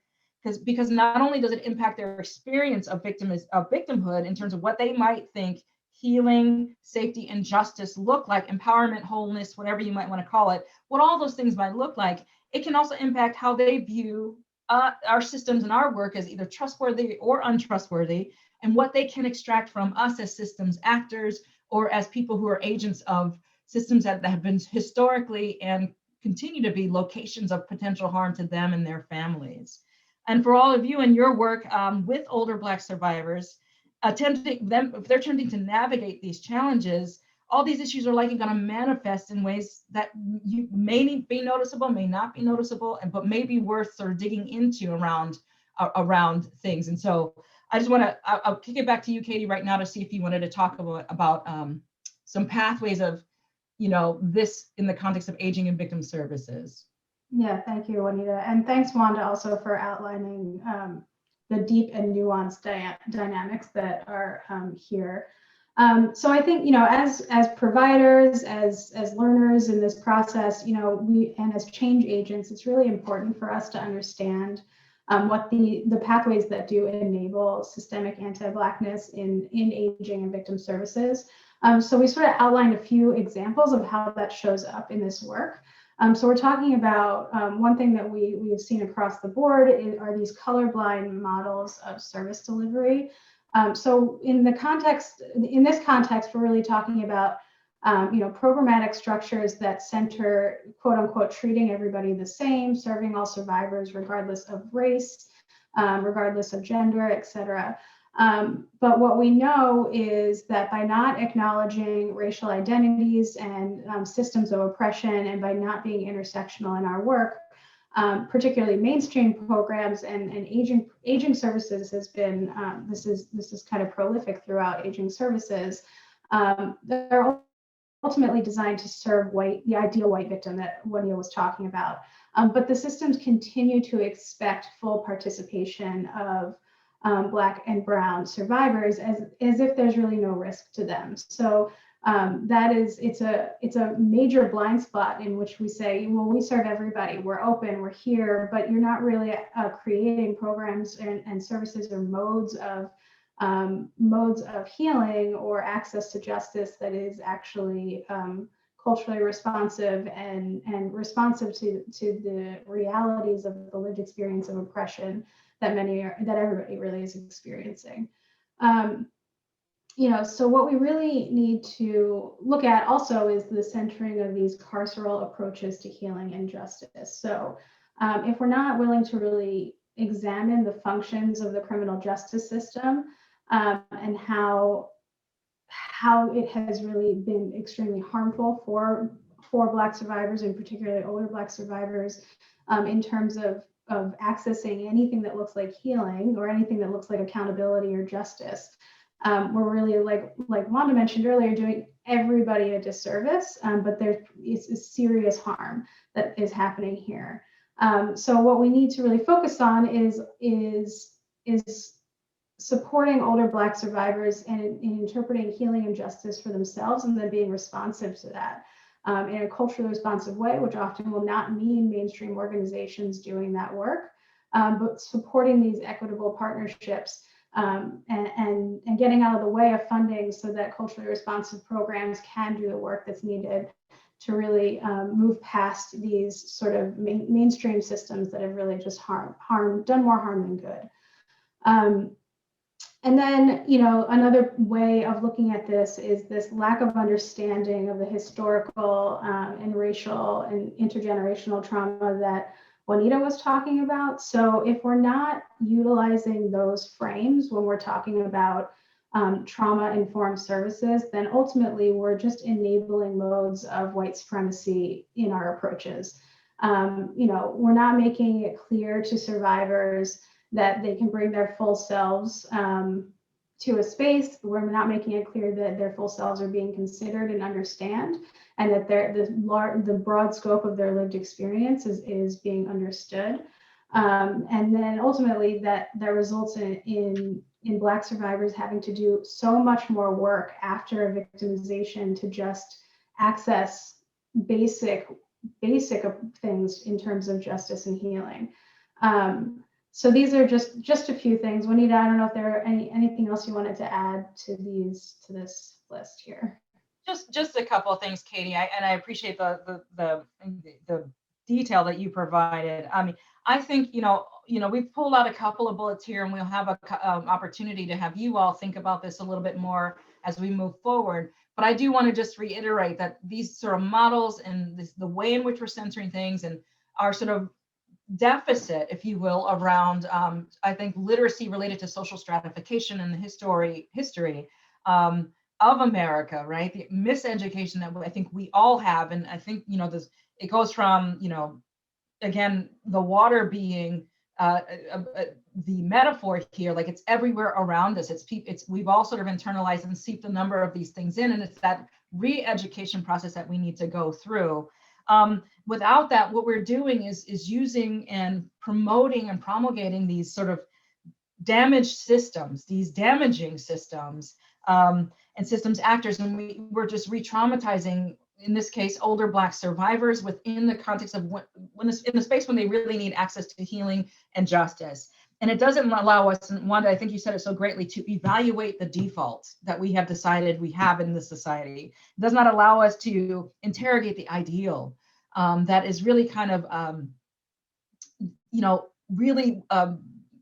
because not only does it impact their experience of victimhood in terms of what they might think healing, safety, and justice look like, empowerment, wholeness, whatever you might want to call it, what all those things might look like, it can also impact how they view our systems and our work as either trustworthy or untrustworthy, and what they can extract from us as systems actors, or as people who are agents of systems that have been historically and continue to be locations of potential harm to them and their families. And for all of you in your work with older Black survivors, if they're attempting to navigate these challenges, all these issues are likely going to manifest in ways that you may be noticeable, may not be noticeable, but may be worth sort of digging into around things. And so I just want to, I'll kick it back to you, Katie, right now to see if you wanted to talk about some pathways of, you know, this in the context of aging and victim services. Yeah, thank you, Juanita. And thanks, Wanda, also for outlining the deep and nuanced dynamics that are here. So I think, as providers, as learners in this process, and as change agents, it's really important for us to understand what the pathways that do enable systemic anti-Blackness in aging and victim services. So we sort of outlined a few examples of how that shows up in this work. So we're talking about one thing that we've seen across the board are these colorblind models of service delivery. So in this context, we're really talking about programmatic structures that center, quote unquote, treating everybody the same, serving all survivors regardless of race, regardless of gender, et cetera. But what we know is that by not acknowledging racial identities and systems of oppression, and by not being intersectional in our work, particularly mainstream programs and aging services has been, this is kind of prolific throughout aging services. They're ultimately designed to serve the ideal white victim that Juanita was talking about. But the systems continue to expect full participation of Black and Brown survivors as if there's really no risk to them. So it's a major blind spot in which we say, well, we serve everybody, we're open, we're here, but you're not really creating programs and services or modes of healing or access to justice that is actually culturally responsive and responsive to the realities of the lived experience of oppression that everybody really is experiencing. So what we really need to look at also is the centering of these carceral approaches to healing and justice. So if we're not willing to really examine the functions of the criminal justice system and how it has really been extremely harmful for Black survivors, and particularly older Black survivors, in terms of accessing anything that looks like healing or anything that looks like accountability or justice, we're really, like Wanda mentioned earlier, doing everybody a disservice, but there is serious harm that is happening here. So what we need to really focus on is supporting older Black survivors and in interpreting healing and justice for themselves, and then being responsive to that in a culturally responsive way, which often will not mean mainstream organizations doing that work, but supporting these equitable partnerships and getting out of the way of funding so that culturally responsive programs can do the work that's needed to really move past these sort of mainstream systems that have really just done more harm than good. And then, another way of looking at this is this lack of understanding of the historical and racial and intergenerational trauma that Juanita was talking about. So if we're not utilizing those frames when we're talking about trauma-informed services, then ultimately we're just enabling modes of white supremacy in our approaches. We're not making it clear to survivors that they can bring their full selves to a space. We're not making it clear that their full selves are being considered and understand, and that the broad scope of their lived experience is being understood. And then ultimately that results in Black survivors having to do so much more work after victimization to just access basic things in terms of justice and healing. So these are just a few things. Juanita, I don't know if there are anything else you wanted to add to this list here. Just a couple of things, Katie. I appreciate the detail that you provided. I mean, I think we've pulled out a couple of bullets here, and we'll have an opportunity to have you all think about this a little bit more as we move forward. But I do want to just reiterate that these sort of models and the way in which we're censoring things and our sort of deficit, if you will, around I think literacy related to social stratification and the history of America, right? The miseducation that I think we all have, and I think it goes from again, the water being the metaphor here, like it's everywhere around us. We've all sort of internalized and seeped a number of these things in, and it's that re-education process that we need to go through. Without that, what we're doing is using and promoting and promulgating these sort of damaged systems, these damaging systems and systems actors, and we're just re-traumatizing, in this case, older Black survivors within the in the space when they really need access to healing and justice. And it doesn't allow us, and Wanda, I think you said it so greatly, to evaluate the default that we have decided we have in this society. It does not allow us to interrogate the ideal that is really kind of, really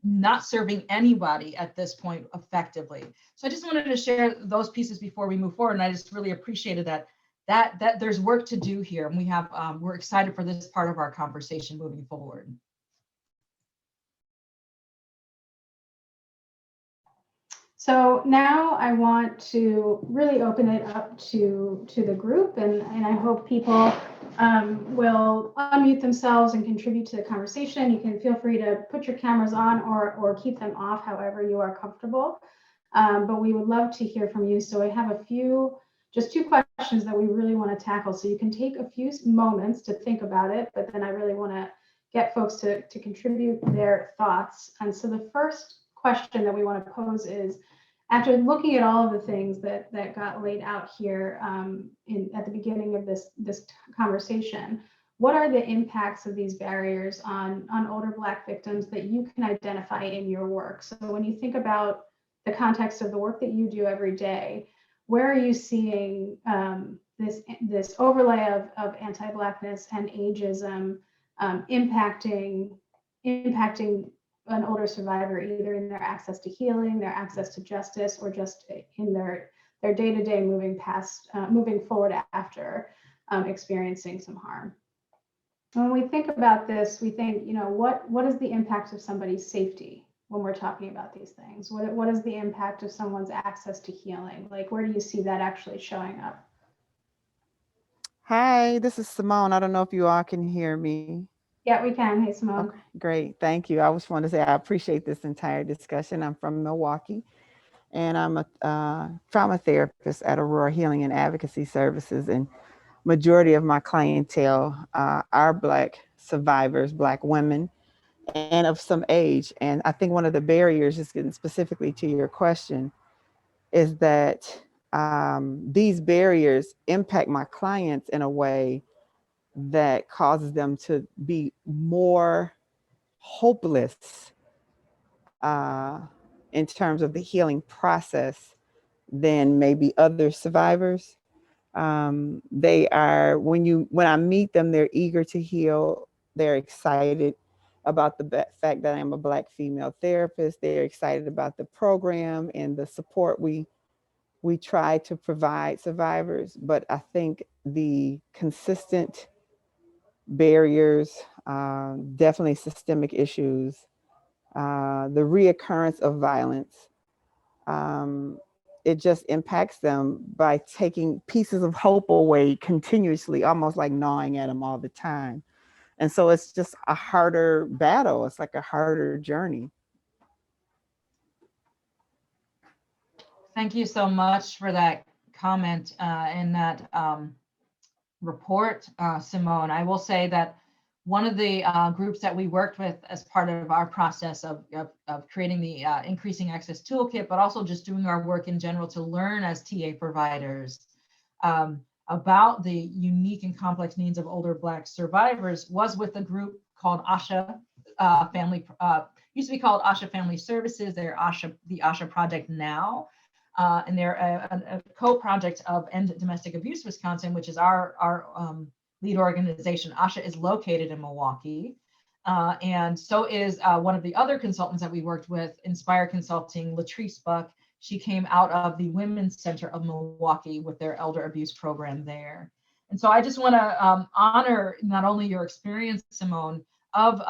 not serving anybody at this point effectively. So I just wanted to share those pieces before we move forward. And I just really appreciated that there's work to do here. And we're excited for this part of our conversation moving forward. So now I want to really open it up to the group, and I hope people will unmute themselves and contribute to the conversation. You can feel free to put your cameras on or keep them off, however you are comfortable. But we would love to hear from you. So I have just two questions that we really want to tackle. So you can take a few moments to think about it, but then I really want to get folks to contribute their thoughts. And so the first question that we want to pose is, after looking at all of the things that got laid out here at the beginning of this conversation, what are the impacts of these barriers on older Black victims that you can identify in your work? So when you think about the context of the work that you do every day, where are you seeing this overlay of anti-Blackness and ageism impacting an older survivor, either in their access to healing, their access to justice, or just in their day-to-day moving forward after experiencing some harm? When we think about this, we think, what is the impact of somebody's safety when we're talking about these things? What is the impact of someone's access to healing? Like, where do you see that actually showing up? Hi, this is Simone. I don't know if you all can hear me. Yeah, we can. Hey, Simone. Okay, great. Thank you. I just want to say I appreciate this entire discussion. I'm from Milwaukee, and I'm a trauma therapist at Aurora Healing and Advocacy Services. And majority of my clientele are Black survivors, Black women, and of some age. And I think one of the barriers, just getting specifically to your question, is that these barriers impact my clients in a way that causes them to be more hopeless in terms of the healing process than maybe other survivors. They are, when I meet them, they're eager to heal. They're excited about the fact that I'm a Black female therapist. They're excited about the program and the support we try to provide survivors. But I think the consistent barriers, definitely systemic issues, the reoccurrence of violence, it just impacts them by taking pieces of hope away continuously, almost like gnawing at them all the time. And so it's just a harder battle. It's like a harder journey. Thank you so much for that comment and that report, Simone. I will say that one of the groups that we worked with as part of our process of creating the Increasing Access Toolkit, but also just doing our work in general to learn as TA providers about the unique and complex needs of older Black survivors, was with a group called ASHA Family, used to be called ASHA Family Services. They're the ASHA Project now. And they're a co-project of End Domestic Abuse Wisconsin, which is our lead organization. ASHA is located in Milwaukee. And so is one of the other consultants that we worked with, Inspire Consulting, Latrice Buck. She came out of the Women's Center of Milwaukee with their elder abuse program there. And so I just want to honor not only your experience, Simone, of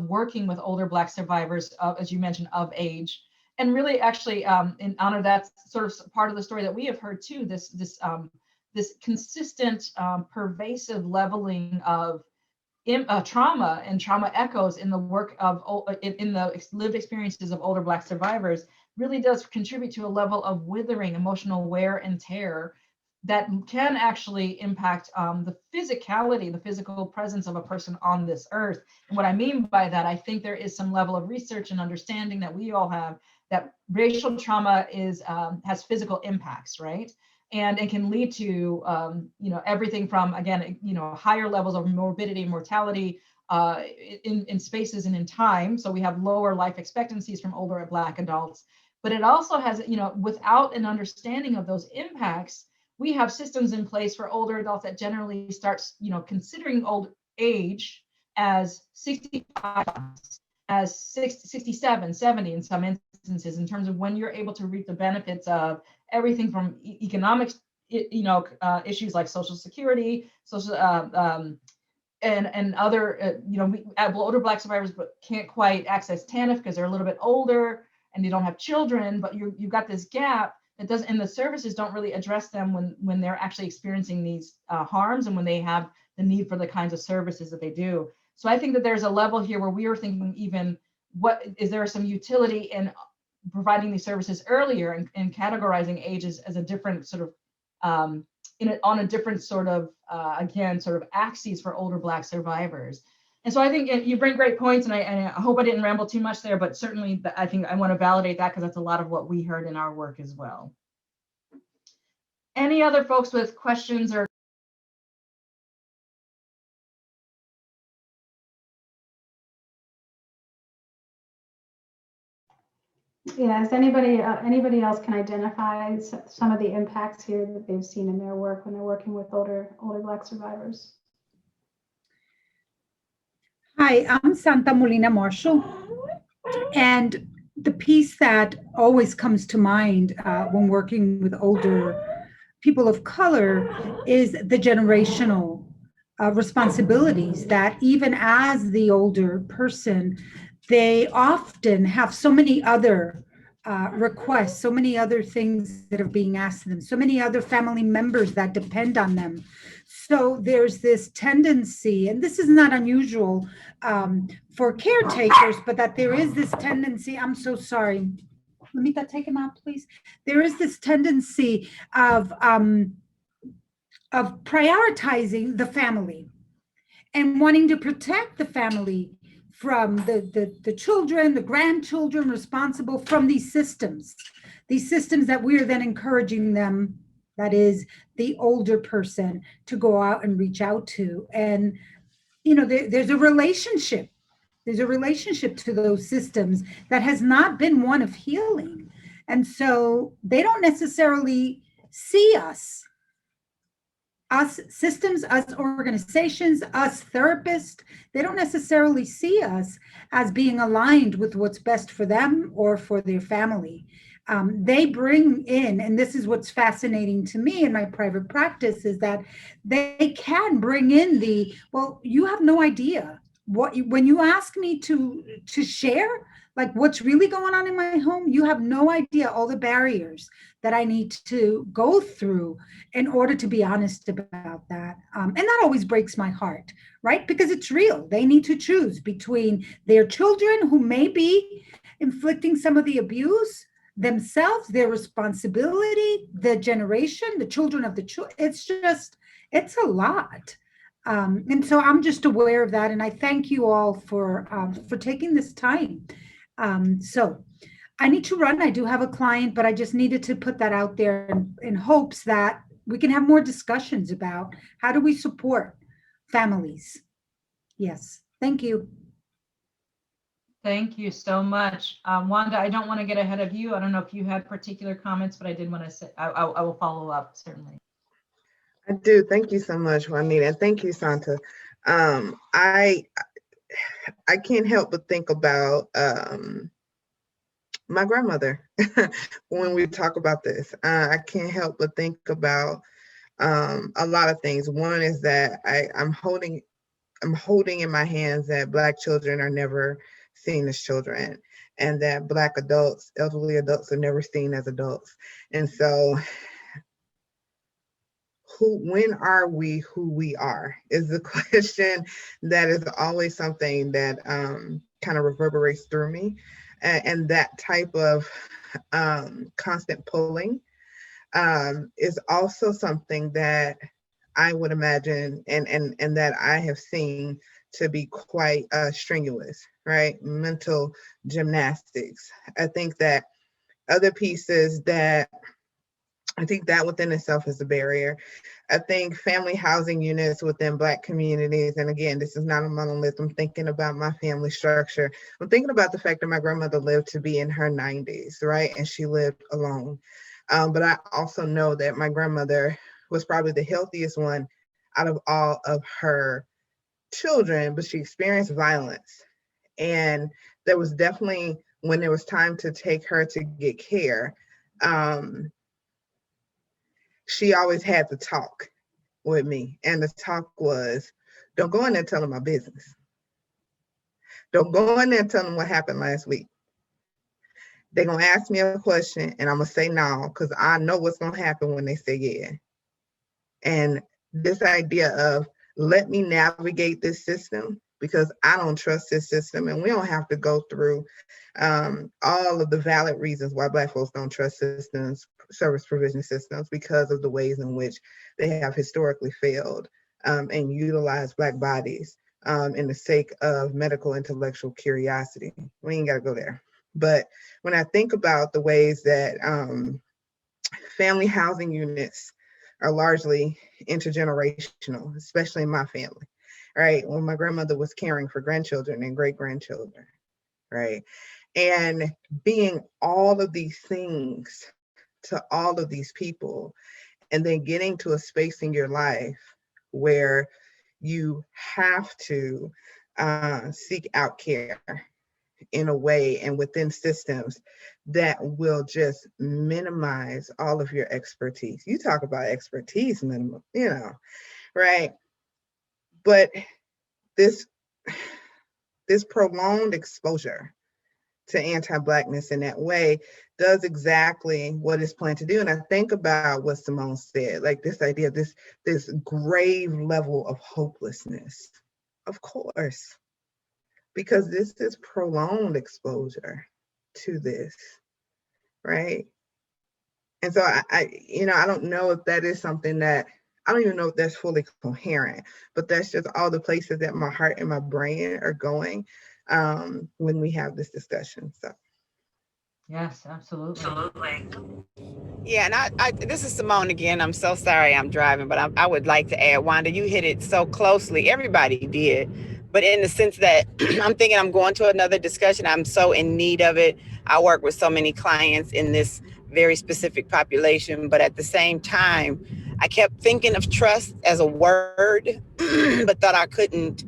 working with older Black survivors, as you mentioned, of age, and really actually in honor that sort of part of the story that we have heard too, this consistent, pervasive leveling of trauma and trauma echoes in the work of, in the lived experiences of older Black survivors, really does contribute to a level of withering, emotional wear and tear that can actually impact the physicality, the physical presence of a person on this earth. And what I mean by that, I think there is some level of research and understanding that we all have that racial trauma is has physical impacts, right? And it can lead to everything from, again, higher levels of morbidity and mortality in spaces and in time. So we have lower life expectancies from older Black adults. But it also has, without an understanding of those impacts, we have systems in place for older adults that generally starts, considering old age as 65, as 60, 67, 70 in some instances, in terms of when you're able to reap the benefits of everything from economic, issues like Social Security, social, and other, older Black survivors but can't quite access TANF because they're a little bit older and they don't have children, but you've got this gap that doesn't, and the services don't really address them when they're actually experiencing these harms and when they have the need for the kinds of services that they do. So I think that there's a level here where we are thinking, even what is there some utility in providing these services earlier and categorizing ages as a different sort of on a different sort of axes for older Black survivors. And so I think you bring great points, and I hope I didn't ramble too much there, but certainly I think I want to validate that because that's a lot of what we heard in our work as well. Any other folks with questions or? Yeah, is anybody else can identify some of the impacts here that they've seen in their work when they're working with older Black survivors? Hi, I'm Santa Molina Marshall, and the piece that always comes to mind when working with older people of color is the generational responsibilities that even as the older person, they often have so many other requests, so many other things that are being asked of them, so many other family members that depend on them. So there's this tendency, and this is not unusual for caretakers, but that there is this tendency, I'm so sorry. Lamita, take him out, please. There is this tendency of prioritizing the family and wanting to protect the family from the children, the grandchildren responsible from these systems that we are then encouraging them, that is the older person, to go out and reach out to. And, there's a relationship to those systems that has not been one of healing. And so they don't necessarily see us systems, us organizations, us therapists, they don't necessarily see us as being aligned with what's best for them or for their family. They bring in, and this is what's fascinating to me in my private practice, is that they can bring in well, you have no idea when you ask me to share, like what's really going on in my home, you have no idea all the barriers that I need to go through in order to be honest about that. And that always breaks my heart, right? Because it's real. They need to choose between their children who may be inflicting some of the abuse themselves, their responsibility, the generation, the children of the children. It's a lot. And so I'm just aware of that. And I thank you all for taking this time. So I need to run. I do have a client, but I just needed to put that out there in hopes that we can have more discussions about how do we support families. Yes, thank you. Thank you so much. Wanda, I don't want to get ahead of you. I don't know if you had particular comments, but I did want to say, I will follow up, certainly. I do. Thank you so much, Juanita. And thank you, Santa. I can't help but think about my grandmother when we talk about this. I can't help but think about a lot of things. One is that I'm holding in my hands that Black children are never seen as children, and that Black adults, elderly adults, are never seen as adults. And so when are we who we are is the question that is always something that kind of reverberates through me. And that type of constant pulling is also something that I would imagine and that I have seen to be quite strenuous, right? Mental gymnastics. I think that other pieces that I think that within itself is a barrier. I think family housing units within Black communities, and again, this is not a monolith. I'm thinking about my family structure. I'm thinking about the fact that my grandmother lived to be in her 90s, right? And she lived alone. But I also know that my grandmother was probably the healthiest one out of all of her children, but she experienced violence. And there was definitely, when there was time to take her to get care, she always had to talk with me. And the talk was, don't go in there telling my business. Don't go in there telling what happened last week. They're going to ask me a question and I'm going to say no, because I know what's going to happen when they say yeah. And this idea of let me navigate this system because I don't trust this system, and we don't have to go through all of the valid reasons why Black folks don't trust systems, service provision systems, because of the ways in which they have historically failed and utilized Black bodies in the sake of medical intellectual curiosity. We ain't got to go there. But when I think about the ways that family housing units are largely intergenerational, especially in my family, right? When my grandmother was caring for grandchildren and great-grandchildren, right? And being all of these things to all of these people, and then getting to a space in your life where you have to seek out care in a way and within systems that will just minimize all of your expertise. You talk about expertise minimum, you know, right? But this prolonged exposure to anti-Blackness in that way does exactly what it's planned to do. And I think about what Simone said, like this idea of this grave level of hopelessness. Of course, because this is prolonged exposure to this, right? And so I don't know if that is something that, I don't even know if that's fully coherent, but that's just all the places that my heart and my brain are going when we have this discussion. So. Yes, absolutely. Yeah, and this is Simone again. I'm so sorry I'm driving, but I would like to add, Wanda, you hit it so closely. Everybody did. But in the sense that I'm thinking I'm going to another discussion, I'm so in need of it. I work with so many clients in this very specific population, but at the same time, I kept thinking of trust as a word, but thought I couldn't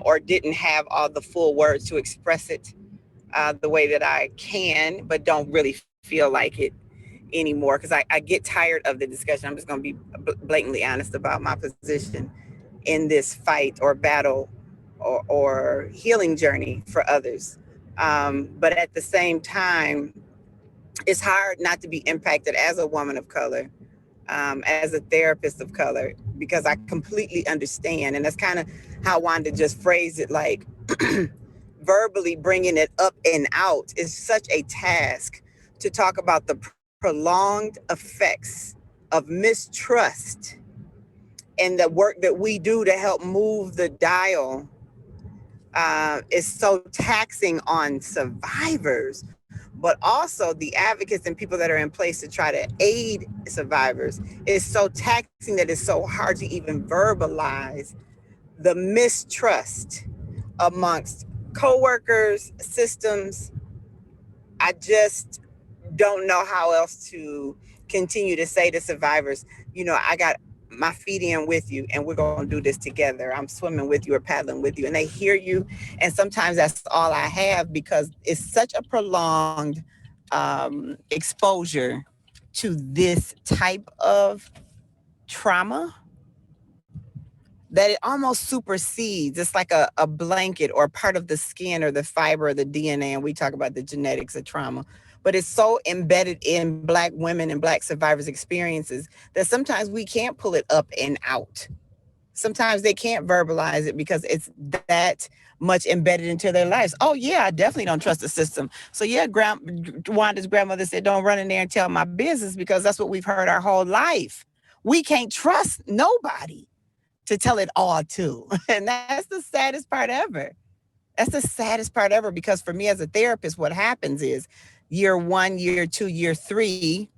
or didn't have all the full words to express it the way that I can, but don't really feel like it anymore, because I get tired of the discussion. I'm just going to be blatantly honest about my position in this fight or battle or healing journey for others. But at the same time, it's hard not to be impacted as a woman of color, as a therapist of color, because I completely understand. And that's kind of how Wanda just phrased it, like verbally bringing it up and out is such a task, to talk about the prolonged effects of mistrust and the work that we do to help move the dial is so taxing on survivors, but also the advocates and people that are in place to try to aid survivors. Is so taxing that it's so hard to even verbalize the mistrust amongst coworkers, systems. I just don't know how else to continue to say to survivors, you know, I got my feet in with you and we're going to do this together. I'm swimming with you or paddling with you. And they hear you. And sometimes that's all I have, because it's such a prolonged exposure to this type of trauma that it almost supersedes. It's like a blanket or part of the skin or the fiber or the DNA. And we talk about the genetics of trauma, but it's so embedded in Black women and Black survivors' experiences that sometimes we can't pull it up and out. Sometimes they can't verbalize it because it's that much embedded into their lives. Oh yeah, I definitely don't trust the system. So yeah, Wanda's grandmother said, don't run in there and tell my business, because that's what we've heard our whole life. We can't trust nobody to tell it all to. And that's the saddest part ever. That's the saddest part ever, because for me as a therapist, what happens is year 1, year 2, year 3,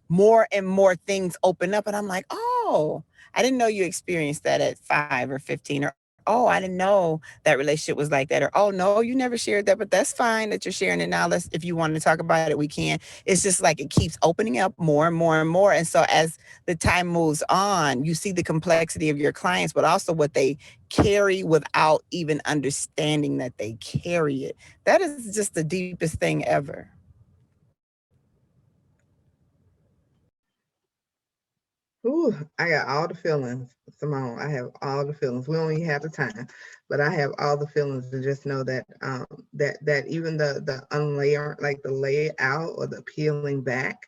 more and more things open up. And I'm like, oh, I didn't know you experienced that at 5 or 15, or, oh, I didn't know that relationship was like that. Or, oh, no, you never shared that, but that's fine that you're sharing it now. If you want to talk about it, we can. It's just like it keeps opening up more and more and more. And so as the time moves on, you see the complexity of your clients, but also what they carry without even understanding that they carry it. That is just the deepest thing ever. Ooh, I got all the feelings, Simone. I have all the feelings. We only have the time, but I have all the feelings to just know that that even the unlayer, like the layout or the peeling back,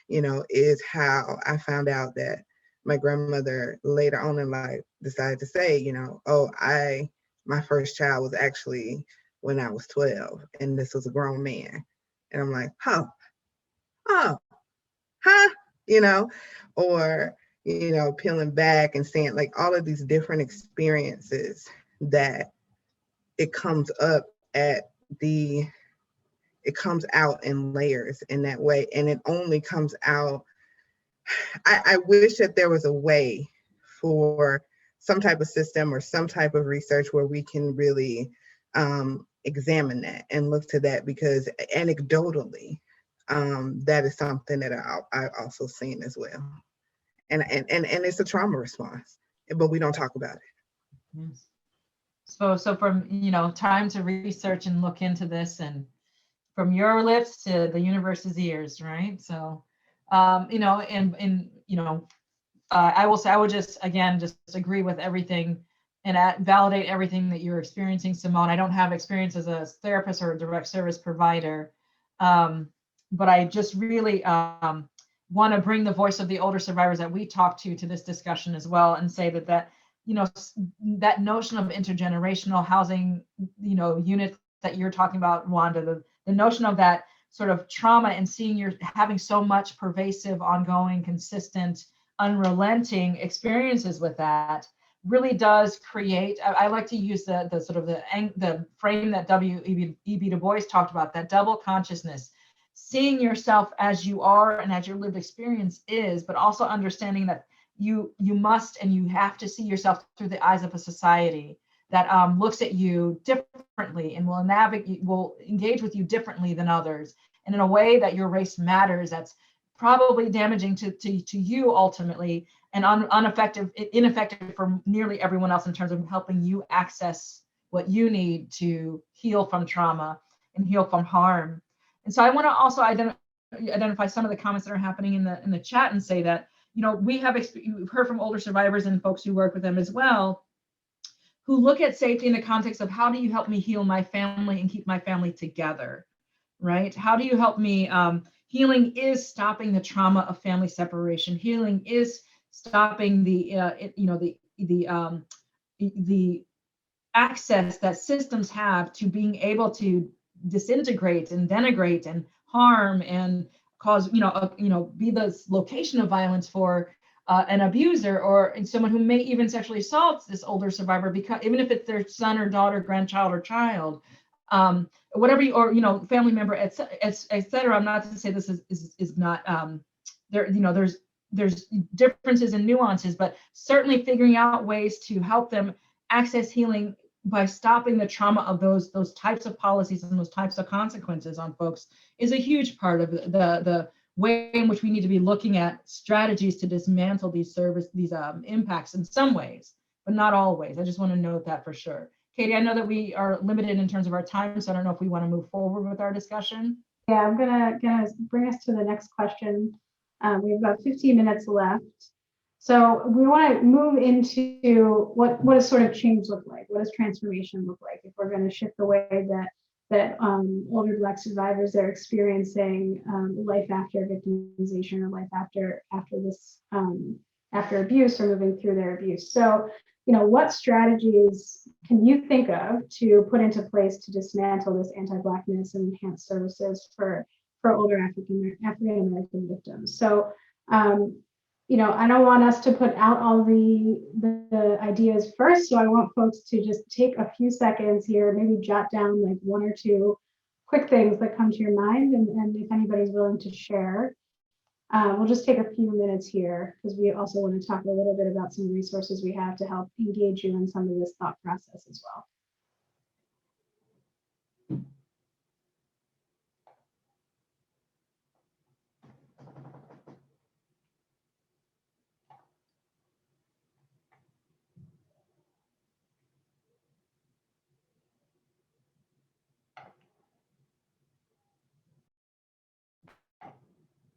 is how I found out that my grandmother later on in life decided to say, oh, my first child was actually when I was 12, and this was a grown man, and I'm like, huh, or peeling back and seeing like all of these different experiences that it comes up it comes out in layers in that way, and it only comes out. I wish that there was a way for some type of system or some type of research where we can really examine that and look to that, because anecdotally, that is something that I also seen as well. And it's a trauma response, but we don't talk about it. Yes. So from, time to research and look into this, and from your lips to the universe's ears, right? So, I will say, I would just agree with everything and validate everything that you're experiencing, Simone. I don't have experience as a therapist or a direct service provider, but I just really want to bring the voice of the older survivors that we talk to this discussion as well, and say that that notion of intergenerational housing, unit that you're talking about, Wanda, the notion of that sort of trauma and seeing you're having so much pervasive, ongoing, consistent, unrelenting experiences with that really does create. I like to use the sort of the frame that W.E.B. Du Bois talked about, that double consciousness, seeing yourself as you are and as your lived experience is, but also understanding that you must and you have to see yourself through the eyes of a society that looks at you differently and will engage with you differently than others, and in a way that your race matters, that's probably damaging to you ultimately, and ineffective for nearly everyone else in terms of helping you access what you need to heal from trauma and heal from harm. And so I want to also identify some of the comments that are happening in the chat and say that, we've heard from older survivors and folks who work with them as well, who look at safety in the context of, how do you help me heal my family and keep my family together, right? How do you help me? Healing is stopping the trauma of family separation. Healing is stopping the access that systems have to being able to disintegrate and denigrate and harm and cause, be the location of violence for an abuser or someone who may even sexually assault this older survivor, because even if it's their son or daughter, grandchild or child, whatever, family member, et cetera. I'm not to say this is not there. There's differences and nuances, but certainly figuring out ways to help them access healing by stopping the trauma of those types of policies and those types of consequences on folks is a huge part of the way in which we need to be looking at strategies to dismantle these impacts in some ways, but not always. I just want to note that for sure. Katie, I know that we are limited in terms of our time, so I don't know if we want to move forward with our discussion. Yeah, I'm gonna bring us to the next question. We have about 15 minutes left. So we want to move into what does sort of change look like? What does transformation look like if we're going to shift the way that older Black survivors are experiencing life after victimization or life after this after abuse or moving through their abuse. So, what strategies can you think of to put into place to dismantle this anti-Blackness and enhance services for older African American victims? So, I don't want us to put out all the ideas first. So I want folks to just take a few seconds here, maybe jot down like one or two quick things that come to your mind. And if anybody's willing to share, we'll just take a few minutes here because we also want to talk a little bit about some resources we have to help engage you in some of this thought process as well.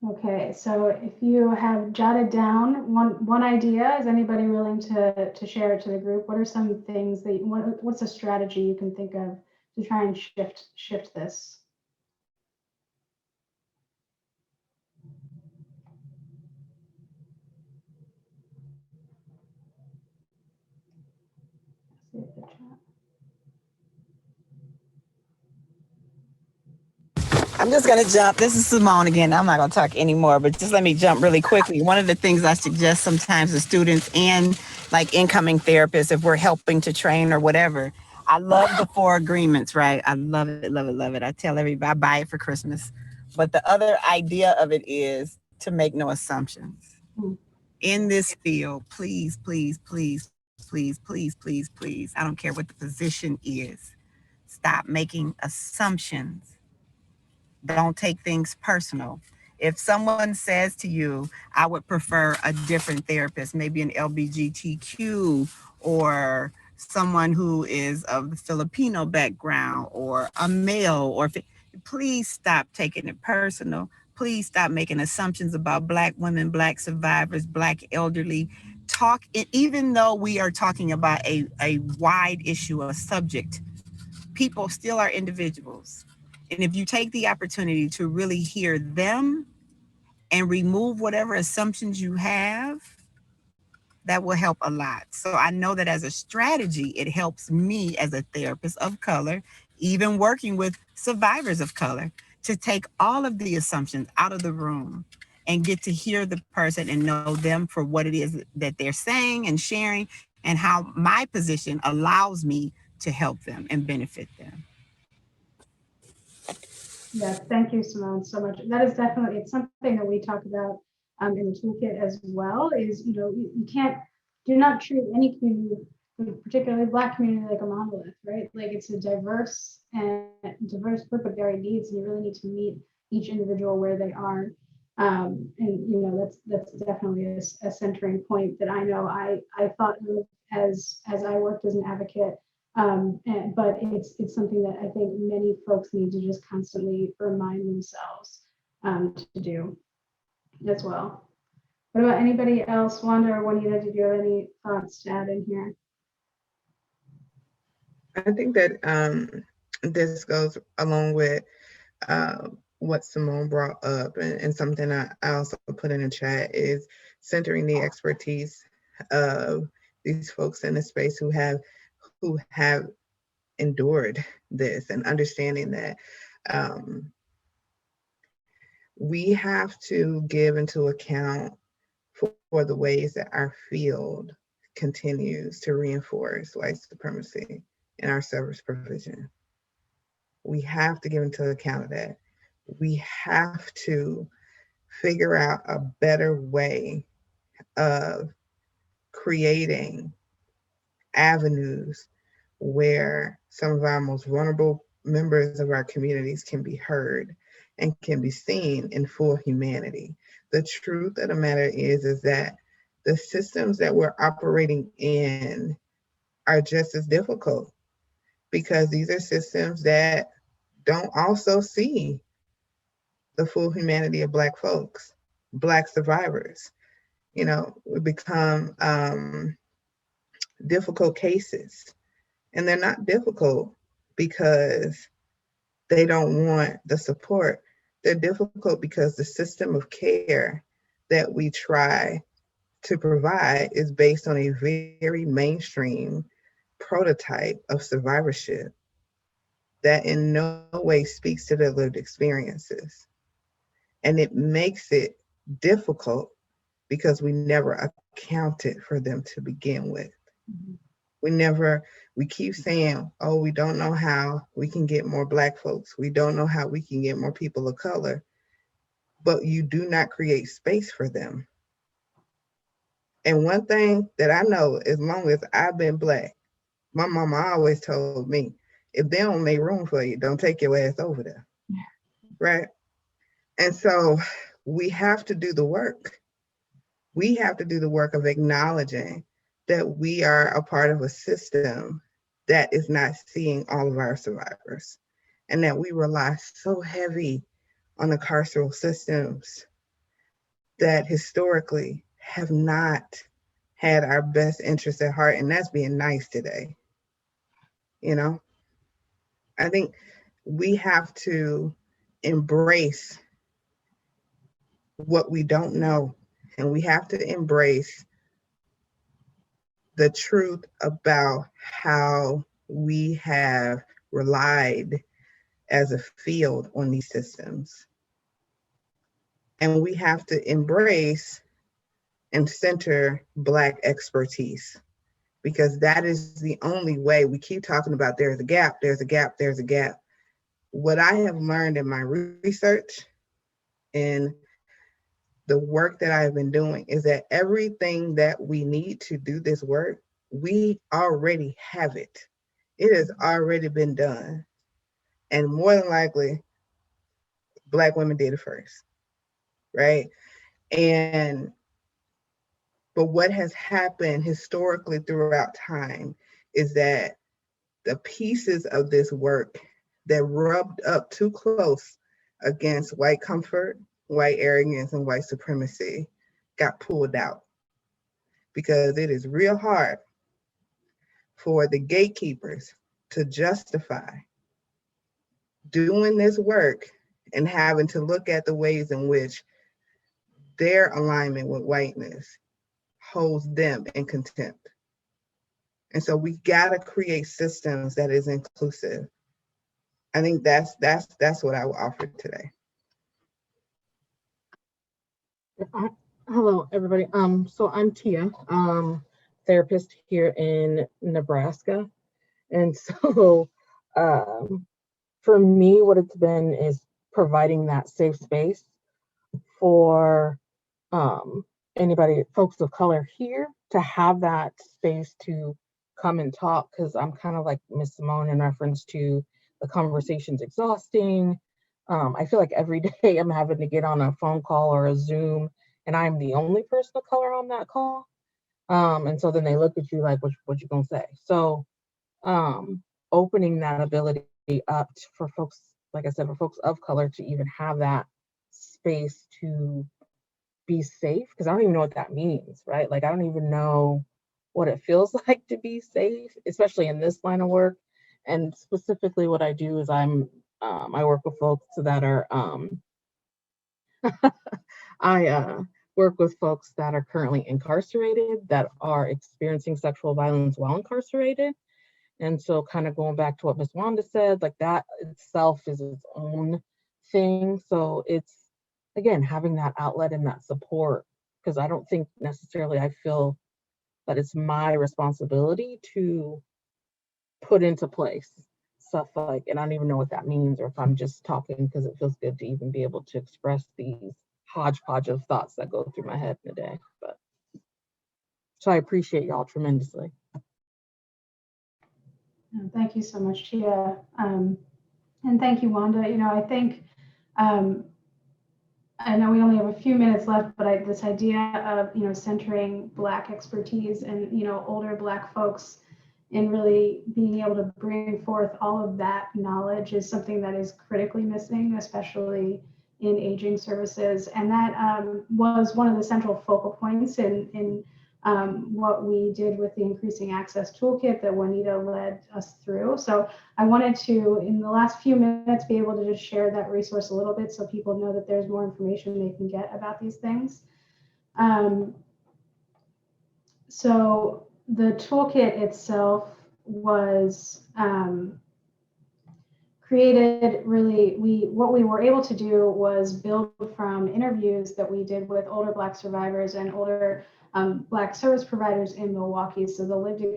Okay, so if you have jotted down one idea, is anybody willing to share it to the group? What are some things that what's a strategy you can think of to try and shift this? See if the chat. I'm just going to jump. This is Simone again. I'm not going to talk anymore, but just let me jump really quickly. One of the things I suggest sometimes to students and like incoming therapists, if we're helping to train or whatever, I love the 4 agreements, right? I love it, love it, love it. I tell everybody I buy it for Christmas. But the other idea of it is to make no assumptions. In this field, please, please, please, please, please, please, please, I don't care what the position is, stop making assumptions. Don't take things personal. If someone says to you, I would prefer a different therapist, maybe an LGBTQ or someone who is of the Filipino background or a male, or please stop taking it personal. Please stop making assumptions about Black women, Black survivors, Black elderly. Even though we are talking about a wide issue, a subject, people still are individuals. And if you take the opportunity to really hear them and remove whatever assumptions you have, that will help a lot. So I know that as a strategy, it helps me as a therapist of color, even working with survivors of color, to take all of the assumptions out of the room and get to hear the person and know them for what it is that they're saying and sharing, and how my position allows me to help them and benefit them. Yes, thank you, Simone, so much. That is definitely, it's something that we talk about in the toolkit as well, is, you do not treat any community, particularly Black community, like a monolith, right? Like it's a diverse group of varied needs, and you really need to meet each individual where they are. And that's definitely a centering point that I know I thought of as I worked as an advocate. But it's something that I think many folks need to just constantly remind themselves to do as well. What about anybody else? Wanda or Juanita, did you have any thoughts to add in here? I think that this goes along with what Simone brought up, and something I also put in the chat is centering the expertise of these folks in the space who have endured this, and understanding that we have to give into account for the ways that our field continues to reinforce white supremacy in our service provision. We have to give into account of that. We have to figure out a better way of creating avenues where some of our most vulnerable members of our communities can be heard and can be seen in full humanity. The truth of the matter is that the systems that we're operating in are just as difficult, because these are systems that don't also see the full humanity of Black folks, Black survivors. We become difficult cases. And they're not difficult because they don't want the support. They're difficult because the system of care that we try to provide is based on a very mainstream prototype of survivorship that in no way speaks to their lived experiences. And it makes it difficult because we never accounted for them to begin with. We keep saying, oh, we don't know how we can get more Black folks. We don't know how we can get more people of color, but you do not create space for them. And one thing that I know, as long as I've been Black, my mama always told me, if they don't make room for you, don't take your ass over there, right? And so we have to do the work. We have to do the work of acknowledging that we are a part of a system that is not seeing all of our survivors, and that we rely so heavy on the carceral systems that historically have not had our best interests at heart. And that's being nice today. You know, I think we have to embrace what we don't know, and we have to embrace the truth about how we have relied as a field on these systems. And we have to embrace and center Black expertise, because that is the only way. We keep talking about there's a gap, there's a gap, there's a gap. What I have learned in my research and the work that I have been doing is that everything that we need to do this work, we already have it. It has already been done. And more than likely, Black women did it first, right? But what has happened historically throughout time is that the pieces of this work that rubbed up too close against white comfort, white arrogance, and white supremacy got pulled out, because it is real hard for the gatekeepers to justify doing this work and having to look at the ways in which their alignment with whiteness holds them in contempt. And so we gotta create systems that is inclusive. I think that's what I will offer today. Hello, everybody. So I'm Tia, therapist here in Nebraska. And so for me, what it's been is providing that safe space for anybody, folks of color here, to have that space to come and talk, because I'm kind of like Miss Simone in reference to the conversation's exhausting. I feel like every day I'm having to get on a phone call or a Zoom, and I'm the only person of color on that call. And so then they look at you like, what you gonna say? So opening that ability up for folks, like I said, for folks of color to even have that space to be safe, because I don't even know what that means, right? Like, I don't even know what it feels like to be safe, especially in this line of work. And specifically what I do is I work with folks that are, I work with folks that are currently incarcerated, that are experiencing sexual violence while incarcerated. And so kind of going back to what Ms. Wanda said, like that itself is its own thing. So it's, again, having that outlet and that support, because I don't think necessarily I feel that it's my responsibility to put into place stuff like, and I don't even know what that means, or if I'm just talking because it feels good to even be able to express these hodgepodge of thoughts that go through my head in a day. But so I appreciate y'all tremendously. Thank you so much, Tia. And thank you, Wanda. You know, I think, I know we only have a few minutes left, but this idea of, you know, centering Black expertise and, you know, older Black folks and really being able to bring forth all of that knowledge is something that is critically missing, especially in aging services. And that was one of the central focal points in what we did with the Increasing Access Toolkit that Juanita led us through. So I wanted to, in the last few minutes, be able to just share that resource a little bit so people know that there's more information they can get about these things. So the toolkit itself was created really, what we were able to do was build from interviews that we did with older Black survivors and older Black service providers in Milwaukee. So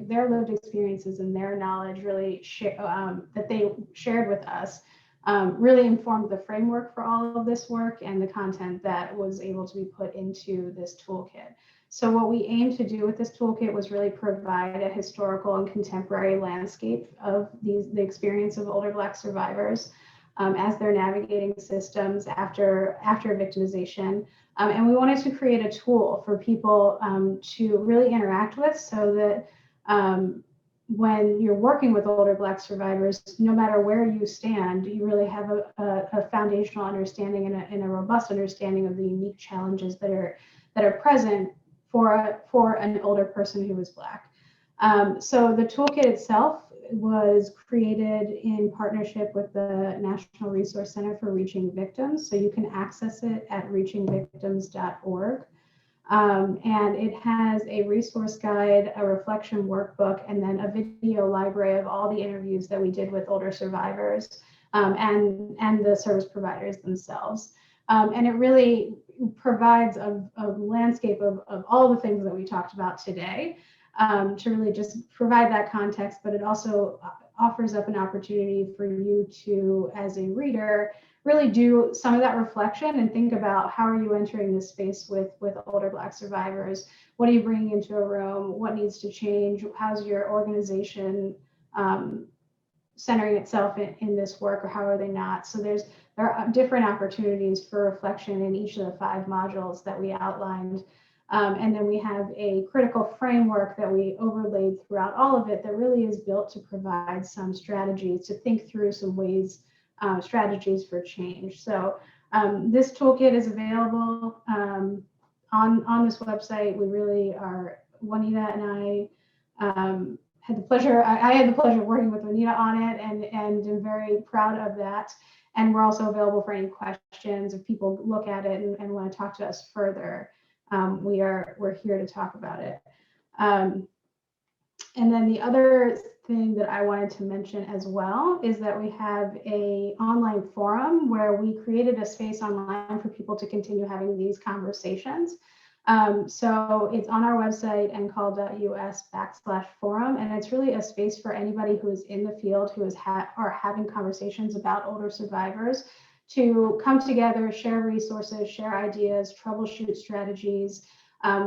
their lived experiences and their knowledge really that they shared with us really informed the framework for all of this work and the content that was able to be put into this toolkit. So what we aimed to do with this toolkit was really provide a historical and contemporary landscape of the experience of older Black survivors as they're navigating systems after victimization. And we wanted to create a tool for people to really interact with, so that when you're working with older Black survivors, no matter where you stand, you really have a foundational understanding and a robust understanding of the unique challenges that are present for an older person who is Black. So the toolkit itself was created in partnership with the National Resource Center for Reaching Victims. So you can access it at reachingvictims.org. And it has a resource guide, a reflection workbook, and then a video library of all the interviews that we did with older survivors and the service providers themselves. And it really provides a landscape of all the things that we talked about today, to really just provide that context, but it also offers up an opportunity for you to, as a reader, really do some of that reflection and think about how are you entering this space with older Black survivors? What are you bringing into a room? What needs to change? How's your organization centering itself in this work, or how are they not? So there are different opportunities for reflection in each of the 5 modules that we outlined. And then we have a critical framework that we overlaid throughout all of it that really is built to provide some strategies to think through some ways, strategies for change. So this toolkit is available on this website. We really are, Juanita and I had the pleasure of working with Juanita on it, and am very proud of that. And we're also available for any questions if people look at it and want to talk to us further. We're here to talk about it. And then the other thing that I wanted to mention as well is that we have an online forum where we created a space online for people to continue having these conversations. So it's on our website, ncall.us/forum, and it's really a space for anybody who is in the field, who is are having conversations about older survivors, to come together, share resources, share ideas, troubleshoot strategies.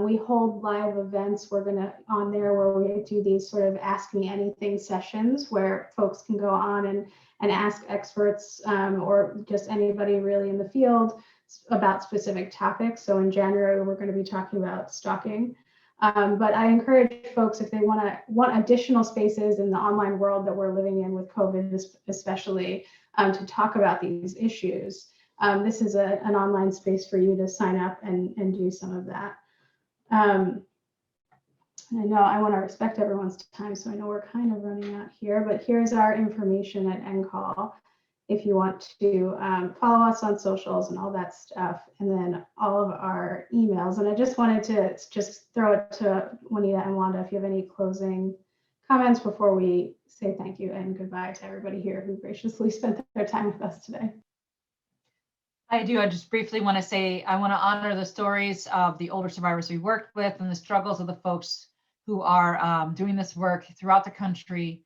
We hold live events. We're on there where we do these sort of Ask Me Anything sessions where folks can go on and ask experts or just anybody really in the field about specific topics. So in January, we're going to be talking about stalking. But I encourage folks, if they want additional spaces in the online world that we're living in with COVID, especially, to talk about these issues, this is an online space for you to sign up and do some of that. I know I want to respect everyone's time, so I know we're kind of running out here, but here's our information at NCall if you want to follow us on socials and all that stuff, and then all of our emails. And I just wanted to just throw it to Juanita and Wanda if you have any closing comments before we say thank you and goodbye to everybody here who graciously spent their time with us today. I do. I just briefly want to say I want to honor the stories of the older survivors we worked with and the struggles of the folks who are doing this work throughout the country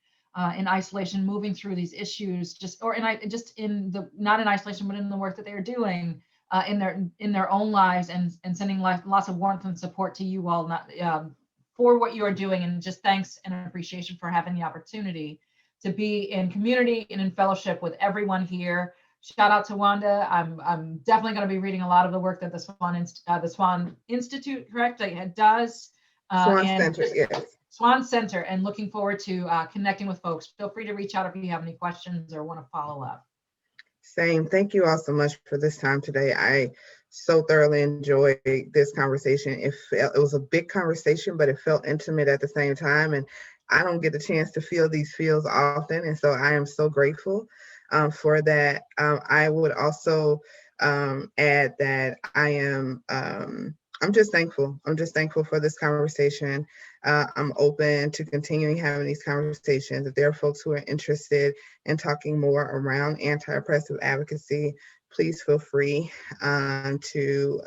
in isolation, moving through these issues, not in isolation, but in the work that they are doing in their own lives, and sending lots of warmth and support to you all for what you are doing, and just thanks and appreciation for having the opportunity to be in community and in fellowship with everyone here. Shout out to Wanda. I'm definitely going to be reading a lot of the work that the Swan Institute, correct, does. Swan Center, yes. Swan Center, and looking forward to connecting with folks. Feel free to reach out if you have any questions or want to follow up. Same. Thank you all so much for this time today. I so thoroughly enjoyed this conversation. It was a big conversation, but it felt intimate at the same time. And I don't get the chance to feel these feels often. And so I am so grateful for that. I would also add that I am I'm just thankful. I'm just thankful for this conversation. I'm open to continuing having these conversations. If there are folks who are interested in talking more around anti-oppressive advocacy, please feel free to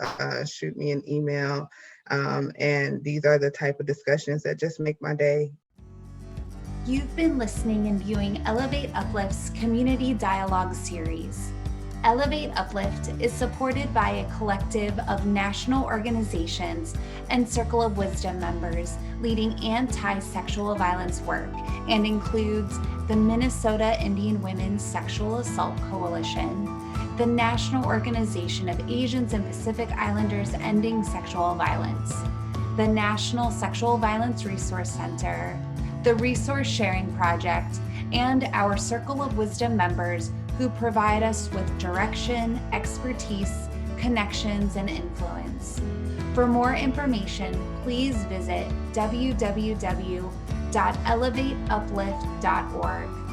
shoot me an email. And these are the type of discussions that just make my day. You've been listening and viewing Elevate Uplift's Community Dialogue Series. Elevate Uplift is supported by a collective of national organizations and Circle of Wisdom members leading anti-sexual violence work and includes the Minnesota Indian Women's Sexual Assault Coalition, the National Organization of Asians and Pacific Islanders Ending Sexual Violence, the National Sexual Violence Resource Center, the Resource Sharing Project, and our Circle of Wisdom members who provide us with direction, expertise, connections, and influence. For more information, please visit www.elevateuplift.org.